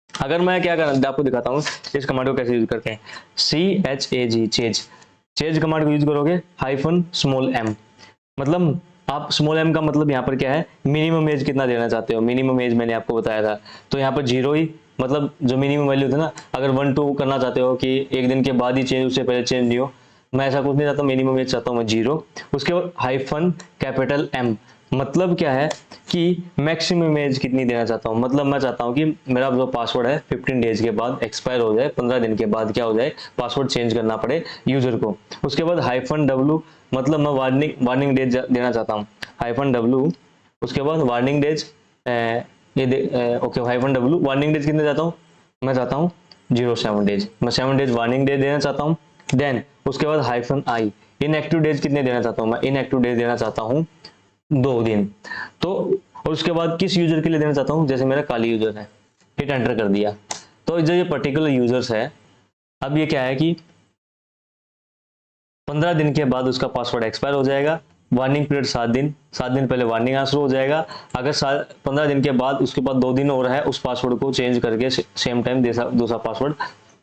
अगर मैं क्या कर आपको दिखाता हूँ इस कमांड को कैसे यूज करते हैं। CHAG चेज, चेज कमांड को यूज करोगे -m, मतलब आप स्मॉल m का मतलब यहाँ पर क्या है, मिनिमम एज कितना देना चाहते हो। मिनिमम एज मैंने आपको बताया था, तो यहाँ पर 0 ही, मतलब जो मिनिमम वैल्यू थी ना, अगर 1 2 करना चाहते हो कि एक दिन के बाद ही चेंज, उससे पहले चेंज नहीं हो, मैं ऐसा कुछ नहीं चाहता, मिनिमम एज चाहता हूँ मैं 0। उसके बाद -M, मतलब क्या है कि मैक्सिमम एज कितनी देना चाहता हूँ। मतलब मैं चाहता हूँ कि मेरा जो पासवर्ड है 15 डेज के बाद एक्सपायर हो जाए, 15 दिन के बाद क्या हो जाए, पासवर्ड चेंज करना पड़े यूजर को। उसके बाद -W, मतलब मैं वार्निंग डेज देना चाहता हूँ, -W। उसके बाद warning days okay, -W warning days कितने चाहता हूँ, मैं चाहता हूँ 07 डेज, मैं 7 डेज वार्निंग डेज देना चाहता हूँ। देन उसके बाद -I, इनएक्टिव डेज कितने देना चाहता हूँ, मैं इनएक्टिव डेज देना चाहता हूँ 2 दिन। तो और उसके बाद किस यूजर के लिए देना चाहता हूँ, जैसे मेरा काली यूजर है, हिट एंटर कर दिया। तो जो ये पर्टिकुलर यूजर्स है, अब ये क्या है कि 15 दिन के बाद उसका पासवर्ड एक्सपायर हो जाएगा। वार्निंग पीरियड 7 दिन, 7 दिन पहले वार्निंग आना शुरू हो जाएगा। अगर 15 दिन के बाद उसके बाद 2 दिन और है, उस पासवर्ड को चेंज करके सेम टाइम दूसरा पासवर्ड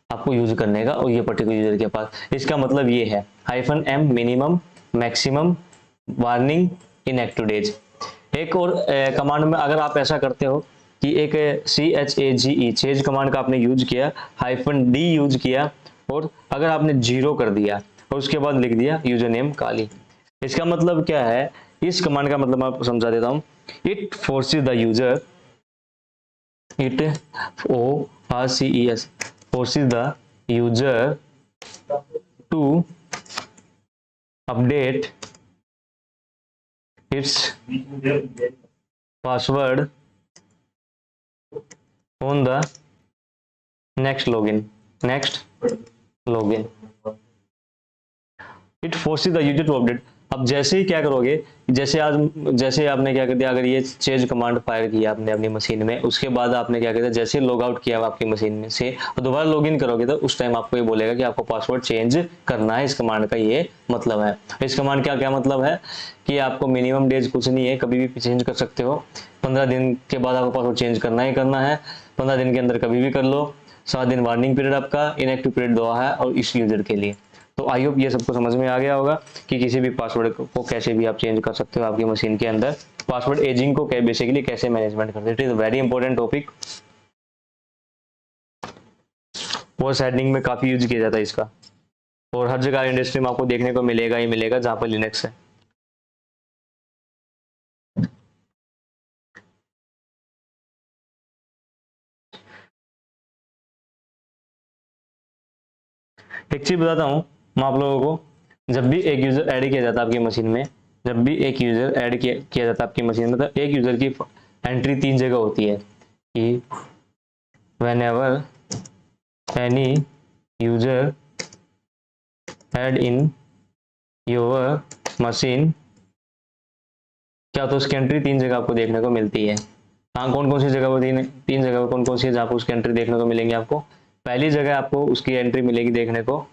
आपको यूज करने का, और ये पर्टिकुलर यूजर के पास। इसका मतलब ये है -M minimum, maximum, warning, inactive days. एक और कमांड में अगर आप ऐसा करते हो कि एक CHAGE चेंज कमांड का आपने यूज किया, -D यूज किया, और अगर आपने 0 कर दिया और उसके बाद लिख दिया यूजर नेम काली, इसका मतलब क्या है। इस कमांड का मतलब मैं आपको समझा देता हूं। It forces the user, it FORCES forces the user to update its password on the next login, it forces the user to update। अब जैसे ही क्या करोगे, जैसे आपने क्या कर दिया, अगर ये चेंज कमांड फायर किया आपने अपनी मशीन में, उसके बाद आपने क्या कर दिया, जैसे लॉग आउट किया आपकी मशीन में से और दोबारा लॉगिन करोगे, तो उस टाइम आपको ये बोलेगा कि आपको पासवर्ड चेंज करना है। इस कमांड का ये मतलब है। इस कमांड का क्या मतलब है कि आपको मिनिमम डेज कुछ नहीं है, कभी भी चेंज कर सकते हो। 15 दिन के बाद आपको पासवर्ड चेंज करना ही करना है, 15 दिन के अंदर कभी भी कर लो। 7 दिन वार्निंग पीरियड आपका, इनएक्टिव पीरियड 2 है और इस यूजर के लिए। तो आई होप ये सबको समझ में आ गया होगा कि किसी भी पासवर्ड को कैसे भी आप चेंज कर सकते हो आपकी मशीन के अंदर। पासवर्ड एजिंग को बेसिकली कैसे मैनेजमेंट करते हैं, it is very important topic, और सेटिंग में काफी यूज किया जाता है इसका, और हर जगह इंडस्ट्री में आपको देखने को मिलेगा ही मिलेगा जहां पर लिनक्स है। एक चीज बताता हूँ मैं आप लोगों को, जब भी एक यूजर ऐड किया जाता है आपकी मशीन में, जब भी एक यूजर ऐड किया जाता है आपकी मशीन में, तो एक यूजर की एंट्री 3 जगह होती है कि whenever any user add in your machine, क्या तो उसकी एंट्री 3 जगह आपको देखने को मिलती है। हाँ, कौन कौन सी जगह पर, तीन जगह कौन कौन सी है जहाँ पर उसकी एंट्री देखने को मिलेंगी आपको। पहली जगह आपको उसकी एंट्री मिलेगी देखने को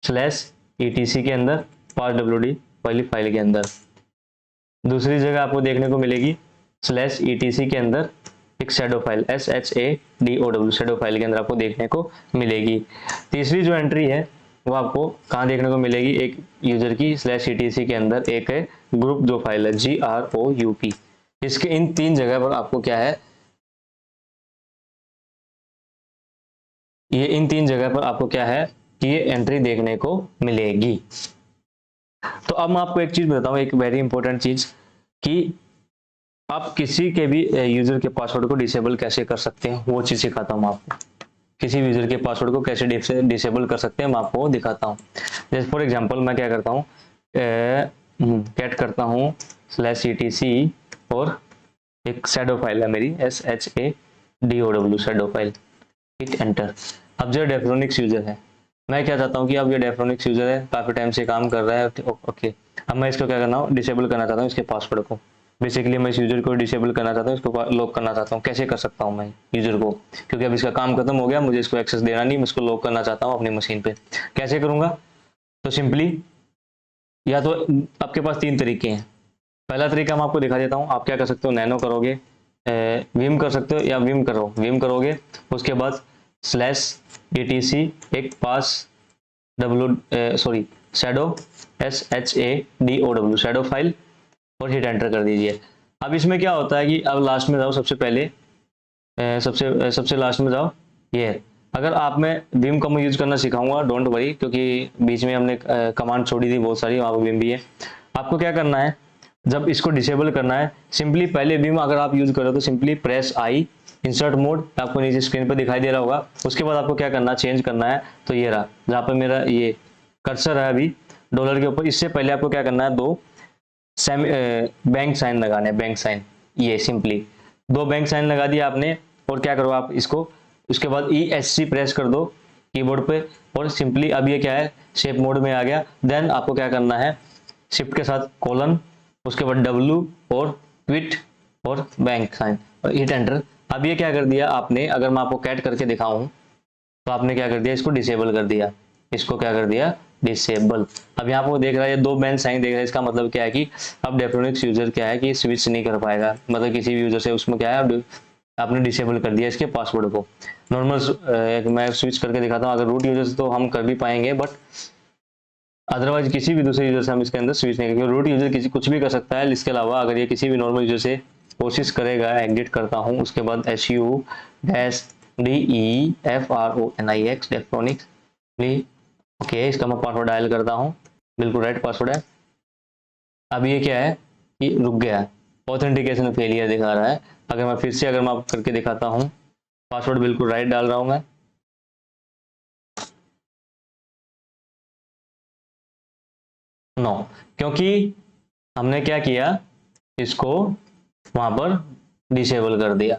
/etc के अंदर, parswd वाली फाइल के अंदर। दूसरी जगह आपको देखने को मिलेगी /etc के अंदर एक shadow file, SHADOW shadow file के अंदर आपको देखने को मिलेगी। तीसरी जो एंट्री है वो आपको कहाँ देखने को मिलेगी, एक यूजर की /etc के अंदर एक ग्रुप जो फाइल है GROUP। इसके इन 3 जगह पर आपको क्या है, ये इन 3 जगह पर आपको क्या है कि ये एंट्री देखने को मिलेगी। तो अब मैं आपको एक चीज बताता हूँ, एक वेरी इंपॉर्टेंट चीज, कि आप किसी के भी यूजर के पासवर्ड को डिसेबल कैसे कर सकते हैं, वो चीज सिखाता हूँ मैं आपको। किसी भी यूजर के पासवर्ड को कैसे डिसेबल कर सकते हैं मैं आपको दिखाता हूँ। जैसे फॉर एग्जांपल मैं क्या करता हूँ, कैट करता हूँ /etc और एक शैडो फाइल है मेरी SHADOW DOW shadow file, hit enter. अब जो डेफ्रोनिक्स यूजर है, मैं क्या चाहता हूँ कि अब ये डेफ्रोनिक्स यूजर है, काफी टाइम से काम कर रहा है, ओके। अब मैं इसको क्या करना हूँ, डिसेबल करना चाहता हूँ इसके पासवर्ड को। बेसिकली मैं इस यूजर को डिसेबल करना चाहता हूँ, इसको लॉक करना चाहता हूँ। कैसे कर सकता हूँ मैं यूजर को, क्योंकि अब इसका काम खत्म हो गया, मुझे इसको एक्सेस देना नहीं, मैं इसको लॉक करना चाहता हूँ अपनी मशीन पे। कैसे करूंगा, तो सिंपली या तो आपके पास तीन तरीके हैं। पहला तरीका मैं आपको दिखा देता हूँ। आप क्या कर सकते हो, नैनो करोगे, विम कर सकते हो, या विम करोगे, उसके बाद /etc एक पास शैडो SHADOW शैडो फाइल, और हिट एंटर कर दीजिए। अब इसमें क्या होता है कि अब लास्ट में जाओ, सबसे पहले सबसे लास्ट में जाओ, ये है। अगर आप, मैं विम का यूज करना सिखाऊंगा, डोंट वरी, क्योंकि बीच में हमने कमांड छोड़ी थी बहुत सारी, वहाँ पर विम भी है। आपको क्या करना है, जब इसको डिसेबल करना है, सिंपली पहले विम अगर आप यूज करो तो simply press I, insert mode आपको नीचे स्क्रीन पर दिखाई दे रहा होगा। उसके बाद आपको क्या करना है, चेंज करना है, तो ये रहा जहाँ पर मेरा ये कर्सर है अभी डॉलर के ऊपर। इससे पहले आपको क्या करना है, दो बैंक साइन लगाने हैं, बैंक साइन, ये सिंपली दो बैंक साइन लगा दिया आपने। और क्या करो आप इसको, उसके बाद ESC प्रेस कर दो कीबोर्ड पे, और सिंपली अब ये क्या है, शेप मोड में आ गया। देन आपको क्या करना है, शिफ्ट के साथ कोलन, उसके बाद W और क्विट और बैंक साइन और हिट एंटर। अब ये क्या कर दिया आपने, अगर मैं आपको कैट करके दिखाऊं तो आपने क्या कर दिया, इसको डिसेबल कर दिया, इसको क्या कर दिया, डिसेबल। अब यहाँ पर देख रहा है ये दो बैंड साइन देख रहा है, इसका मतलब क्या है कि अब डेफ्रोनिक्स यूजर क्या है कि स्विच नहीं कर पाएगा, मतलब किसी भी यूजर से उसमें क्या है, अब आपने डिसेबल कर दिया इसके पासवर्ड को। नॉर्मल मैं स्विच करके दिखाता हूँ, अगर रूट यूजर से तो हम कर भी पाएंगे, बट अदरवाइज किसी भी दूसरे यूजर से हम इसके अंदर स्विच नहीं करेंगे। रूट यूजर किसी कुछ भी कर सकता है, इसके अलावा अगर ये किसी भी नॉर्मल यूजर से कोशिश करेगा, एग्जिट करता हूँ, उसके बाद SU-DEFRONIX डेफ्रोनिक्स, ओके, इसका मैं पासवर्ड डायल करता हूँ, बिल्कुल राइट पासवर्ड है। अब ये क्या है कि रुक गया है, ऑथेंटिकेशन फेलियर दिखा रहा है। अगर मैं फिर से अगर मैं करके दिखाता हूँ, पासवर्ड बिल्कुल राइट डाल रहा हूँ मैं, नो, क्योंकि हमने क्या किया, इसको वहां पर डिसेबल कर दिया,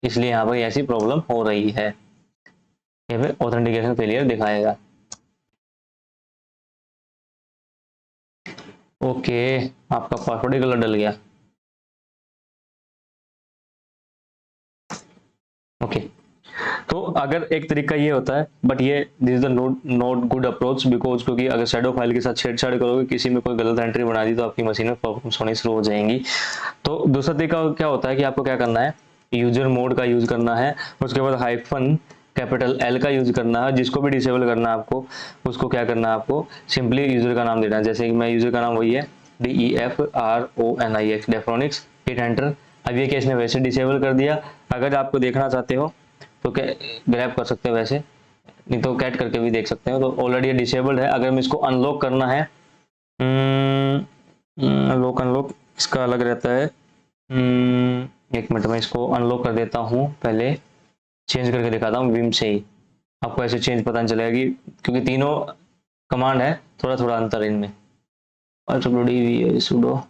इसलिए यहाँ पर ऐसी प्रॉब्लम हो रही है, ये पे ऑथेंटिकेशन फेलियर दिखाएगा। ओके, आपका पासवर्ड ही गलत डल गया, ओके। तो अगर एक तरीका ये होता है, बट ये this is the not good approach, because क्योंकि अगर शैडो फाइल के साथ छेड़छाड़ करोगे, किसी में कोई गलत एंट्री बना दी, तो आपकी मशीन में प्रॉब्लम्स होनी शुरू हो जाएंगी। तो दूसरा तरीका क्या होता है कि आपको क्या करना है, यूजर मोड का यूज करना है, उसके बाद -L का यूज करना है। जिसको भी डिसेबल करना है आपको, उसको क्या करना है, आपको सिंपली यूजर का नाम देना है। जैसे कि मैं यूजर का नाम वही है DEFRONIX डेफ्रोनिक्स, हिट एंटर। अब ये केस ने वैसे डिसेबल कर दिया। अगर आपको देखना चाहते हो तो ग्रैब कर सकते हो वैसे, नहीं तो कैट करके भी देख सकते हो। तो ऑलरेडी ये डिसेबल्ड है। अगर मैं इसको अनलॉक करना है, अनलॉक इसका अलग रहता है। एक मिनट में इसको अनलॉक कर देता हूँ, पहले चेंज करके दिखाता हूँ विम से ही, आपको ऐसे चेंज पता नहीं चलेगा कि, क्योंकि तीनों कमांड है, थोड़ा थोड़ा अंतर है इनमें। sudo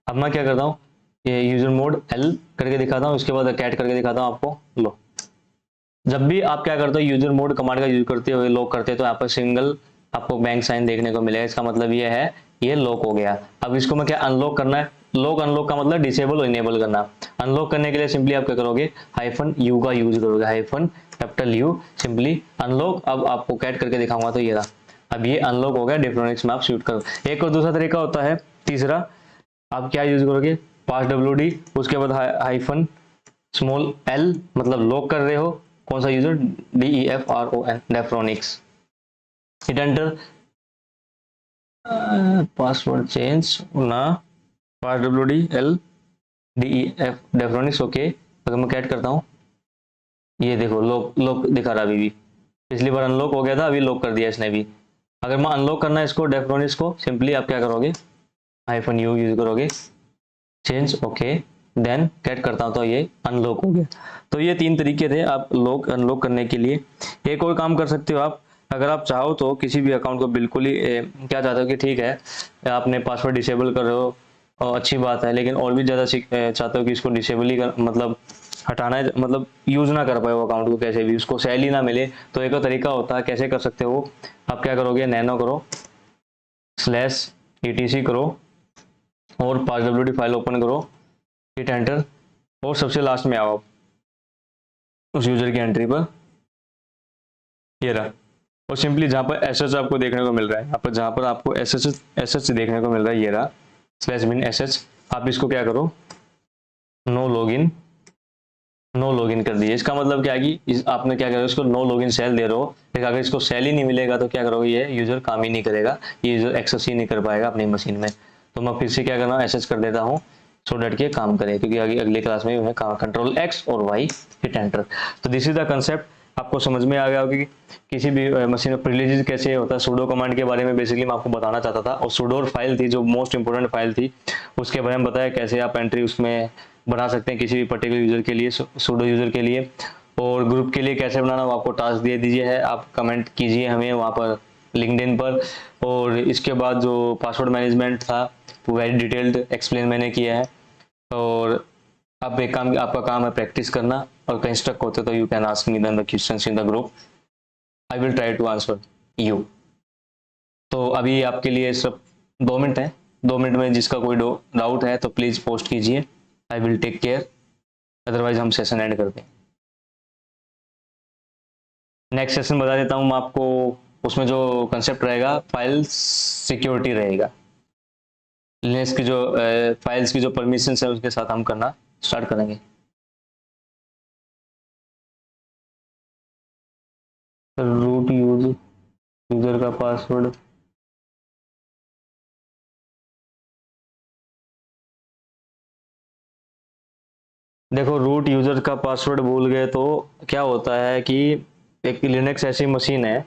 अब मैं क्या करता हूँ, ये यूजर मोड L करके दिखाता हूँ, उसके बाद कैट करके दिखाता हूँ आपको। लो, जब भी आप क्या करते हो, यूजर मोड कमांड का यूज करते हुए लॉक करते हो, तो यहाँ पर सिंगल आपको बैंक साइन देखने को मिलेगा। इसका मतलब ये है ये लॉक हो गया। अब इसको मैं क्या अनलॉक करना है, लॉक अनलॉक का मतलब डिसेबल और इनेबल करना। अनलॉक करने के लिए सिंपली आप क्या करोगे, -U का यूज करोगे, -U सिंपली अनलॉक। अब आपको कैट करके दिखाऊंगा तो ये रहा, अब ये अनलॉक हो गया, डेफ्रोनिक्स में आप शूट करो। एक और दूसरा तरीका होता है, तीसरा, आप क्या यूज करोगे, #WD, उसके बाद -l, मतलब लॉक कर रहे हो कौन सा user, DEFRON Defronix, hit enter, password change ना, #WD DEF डेफ्रोनिक्स, ओके। अगर मैं कैट करता हूँ, ये देखो लॉक दिखा रहा, अभी भी पिछली बार अनलॉक हो गया था, अभी लॉक कर दिया इसने भी। अगर मैं अनलॉक करना है इसको डेफ्रोनिक्स को, सिंपली आप क्या करोगे, -U यूज करोगे, चेंज, ओके, देन गेट करता हूँ तो ये अनलॉक हो गया। तो ये 3 तरीके थे आप लॉक अनलॉक करने के लिए। एक और काम कर सकते हो आप, अगर आप चाहो तो किसी भी अकाउंट को बिल्कुल ही क्या चाहते हो कि ठीक है आपने पासवर्ड डिसेबल कर रहे हो और अच्छी बात है, लेकिन और भी ज़्यादा चाहते हो कि इसको डिसेबल ही मतलब हटाना है, मतलब यूज़ ना कर पाए वो अकाउंट को, कैसे भी उसको सैलरी ना मिले, तो एक और तरीका होता है कैसे कर सकते हो। आप क्या करोगे, नैनो करो /etc करो और passwd फाइल ओपन करो, हिट एंटर और सबसे लास्ट में आओ उस यूजर की एंट्री पर, ये रहा, और सिंपली जहाँ पर एसएच आपको देखने को मिल रहा है, यहाँ पर जहाँ पर आपको एसएच देखने को मिल रहा है, ये रहा /bin sh, आप इसको क्या करो नो लॉगिन कर दिए। इसका मतलब क्या है कि आपने क्या करो, इसको नो लॉगिन सेल दे रहे हो, लेकिन अगर इसको सेल ही नहीं मिलेगा तो क्या करोगे, ये यूजर काम ही नहीं करेगा, ये यूजर एक्सेस ही नहीं कर पाएगा अपनी मशीन में। तो मैं फिर से क्या करना, एसएच कर देता हूँ सो डैट के काम करे, क्योंकि अगली क्लास में मैं Ctrl+X और Y हिट एंटर। तो दिस इज द कंसेप्ट। आपको समझ में आ गया होगा कि किसी भी मशीन में प्रिविलेजेस कैसे होता है। सूडो कमांड के बारे में बेसिकली मैं आपको बताना चाहता था, और सूडो फाइल थी जो मोस्ट इंपोर्टेंट फाइल थी, उसके बारे में बताया कैसे आप एंट्री उसमें बढ़ा सकते हैं किसी भी पर्टिकुलर यूजर के लिए, सूडो यूजर के लिए, और ग्रुप के लिए कैसे बनाना, वो आपको टास्क दे दीजिए है, आप कमेंट कीजिए हमें वहाँ पर लिंक्डइन पर। और इसके बाद जो पासवर्ड मैनेजमेंट था वो वेरी डिटेल्ड एक्सप्लेन मैंने किया है। और आप एक काम, आपका काम है प्रैक्टिस करना, और कहीं स्टक होते तो you can ask me the questions in the group, I will try to answer you. तो अभी आपके लिए सिर्फ 2 मिनट है, 2 मिनट में जिसका कोई डाउट है तो प्लीज पोस्ट कीजिए, I will take care, otherwise हम सेशन एंड करते हैं। नेक्स्ट सेशन बता देता हूँ मैं आपको, उसमें जो कंसेप्ट रहेगा फाइल सिक्योरिटी रहेगा, लिनक्स की जो फाइल्स की जो परमिशन है उसके साथ हम करना स्टार्ट करेंगे। रूट यूजर का पासवर्ड, देखो रूट यूजर का पासवर्ड भूल गए तो क्या होता है कि एक लिनक्स ऐसी मशीन है,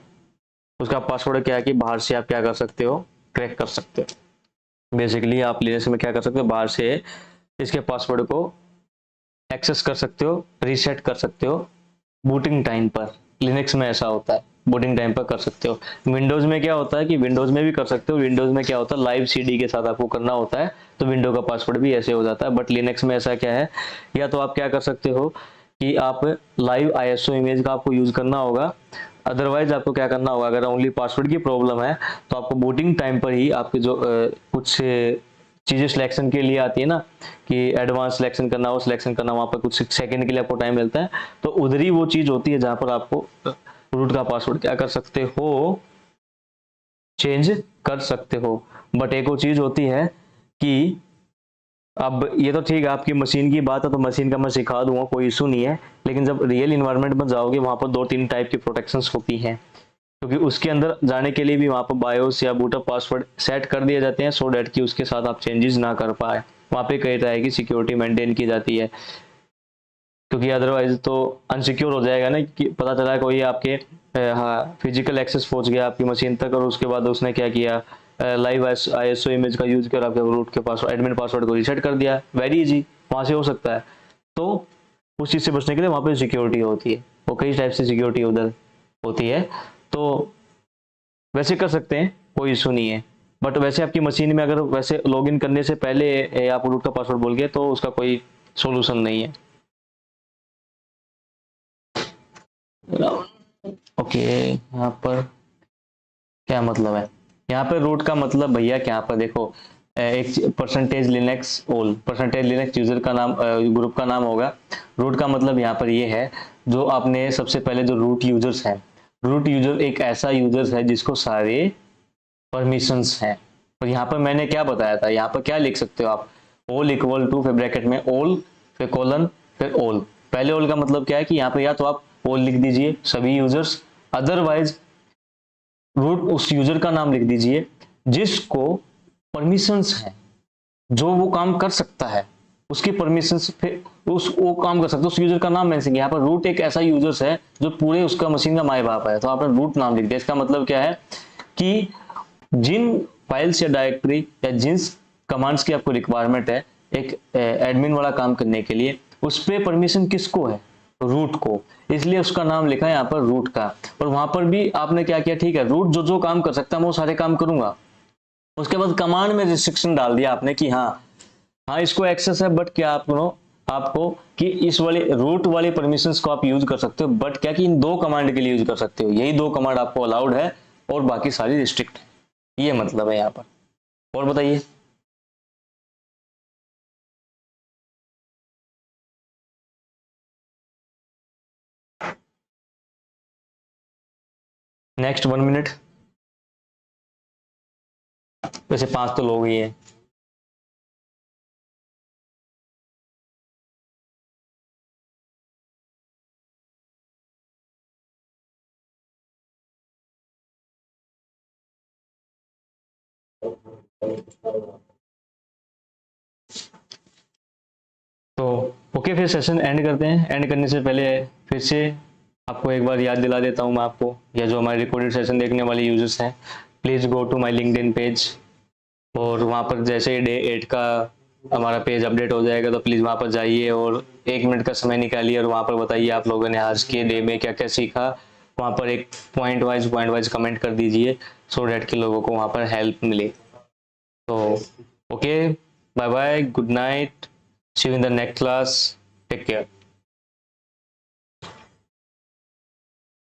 उसका पासवर्ड क्या है कि बाहर से आप क्या कर सकते हो, क्रैक कर सकते हो। बेसिकली आप लिनक्स में क्या कर सकते हो, बाहर से इसके पासवर्ड को एक्सेस कर सकते हो, रीसेट कर सकते हो बूटिंग टाइम पर। लिनक्स में ऐसा होता है, बूटिंग टाइम पर कर सकते हो। विंडोज में क्या होता है कि विंडोज में भी कर सकते हो, विंडोज में क्या होता है लाइव सीडी के साथ आपको करना होता है, तो विंडो का पासवर्ड भी ऐसे हो जाता है। बट लिनक्स में ऐसा क्या है, या तो आप क्या कर सकते हो कि आप लाइव आईएसओ इमेज का आपको यूज करना होगा, अदरवाइज आपको क्या करना होगा, अगर ओनली पासवर्ड की प्रॉब्लम है तो आपको बूटिंग टाइम पर ही आपके जो कुछ चीजें सिलेक्शन के लिए आती है ना, कि एडवांस सिलेक्शन करना हो, सिलेक्शन करना, वहां पर कुछ सेकंड के लिए आपको टाइम मिलता है, तो उधर ही वो चीज होती है जहां पर आपको रूट का पासवर्ड क्या कर सकते हो, चेंज कर सकते हो। बट एक और चीज होती है कि अब ये तो ठीक है आपकी मशीन की बात है, तो मशीन का मैं सिखा दूंगा, कोई इशू नहीं है, लेकिन जब रियल इन्वायरमेंट में जाओगे वहां पर 2-3 टाइप की प्रोटेक्शंस होती हैं, क्योंकि उसके अंदर जाने के लिए भी वहां पर बायोस या बूटअप पासवर्ड सेट कर दिए जाते हैं, सो डैट कि उसके साथ आप चेंजेस ना कर पाए, वहां पे कई तरह की सिक्योरिटी मेंटेन की जाती है, क्योंकि अदरवाइज तो अनसिक्योर हो जाएगा ना, कि पता चला कोई आपके फिजिकल एक्सेस पहुंच गया आपकी मशीन तक, और उसके बाद उसने क्या किया, लाइव आईएसओ इमेज का यूज कर आपके रूट के पासवर्ड, एडमिन पासवर्ड को रीसेट कर दिया, वेरी इजी, वहां से हो सकता है। तो उस चीज से बचने के लिए वहां पे सिक्योरिटी होती है, वो कई टाइप से सिक्योरिटी उधर होती है, तो वैसे कर सकते हैं, कोई इशू नहीं है। बट वैसे आपकी मशीन में अगर वैसे लॉगिन करने से पहले आप रूट का पासवर्ड बोल गए तो उसका कोई सोल्यूशन नहीं है। ओके यहाँ पर क्या मतलब है, यहाँ पे रूट का मतलब भैया क्या, यहाँ पर देखो एक %लिनक्स ऑल, %लिनक्स यूजर का नाम ग्रुप का नाम होगा। रूट का मतलब यहाँ पर ये है, जो आपने सबसे पहले जो रूट यूजर्स हैं, रूट यूजर एक ऐसा यूजर्स है जिसको सारे परमिशंस हैं। और यहाँ पर मैंने क्या बताया था, यहाँ पर क्या लिख सकते हो आप, ऑल इक्वल टू फिर ब्रैकेट में ऑल फिर कोलन फिर ऑल। पहले ऑल का मतलब क्या है कि यहाँ पर या तो आप ऑल लिख दीजिए सभी यूजर्स, अदरवाइज रूट उस यूजर का नाम लिख दीजिए जिसको परमिशंस है, जो वो काम कर सकता है, उसकी परमिशंस फिर वो काम कर सकता है, उस यूजर का नाम मेंशन। यहाँ पर रूट एक ऐसा यूजर्स है जो पूरे उसका मशीन का माई बाप है, तो आपने रूट नाम लिख दिया। इसका मतलब क्या है कि जिन फाइल्स या डायरेक्टरी या जिन कमांड्स की आपको रिक्वायरमेंट है एक एडमिन वाला काम करने के लिए, उस पे परमिशन किसको है, रूट को, इसलिए उसका नाम लिखा है यहाँ पर रूट का। और वहां पर भी आपने क्या किया, ठीक है रूट जो जो काम कर सकता है मैं वो सारे काम करूंगा। उसके बाद कमांड में रिस्ट्रिक्शन डाल दिया आपने कि हाँ इसको एक्सेस है, बट क्या आपको कि इस वाले रूट वाले परमिशंस को आप यूज कर सकते हो, बट क्या कि इन 2 कमांड के लिए यूज कर सकते हो, यही 2 कमांड आपको अलाउड है और बाकी सारी रिस्ट्रिक्ट है, ये मतलब है यहाँ पर। और बताइए। Next 1 minute. वैसे 5 तो लोग ही हैं। तो ओके, फिर सेशन एंड करते हैं। एंड करने से पहले फिर से आपको एक बार याद दिला देता हूँ मैं आपको, या जो हमारे रिकॉर्डेड सेशन देखने वाले यूजर्स हैं, please go to my LinkedIn page, और वहाँ पर जैसे डे 8 का हमारा पेज अपडेट हो जाएगा तो प्लीज़ वहाँ पर जाइए और 1 मिनट का समय निकालिए और वहाँ पर बताइए आप लोगों ने आज के डे में क्या क्या सीखा। वहाँ पर एक पॉइंट वाइज कमेंट कर दीजिए, सो डैट के लोगों को वहाँ पर हेल्प मिले। तो okay, bye bye, good night, see you in the next class, take care.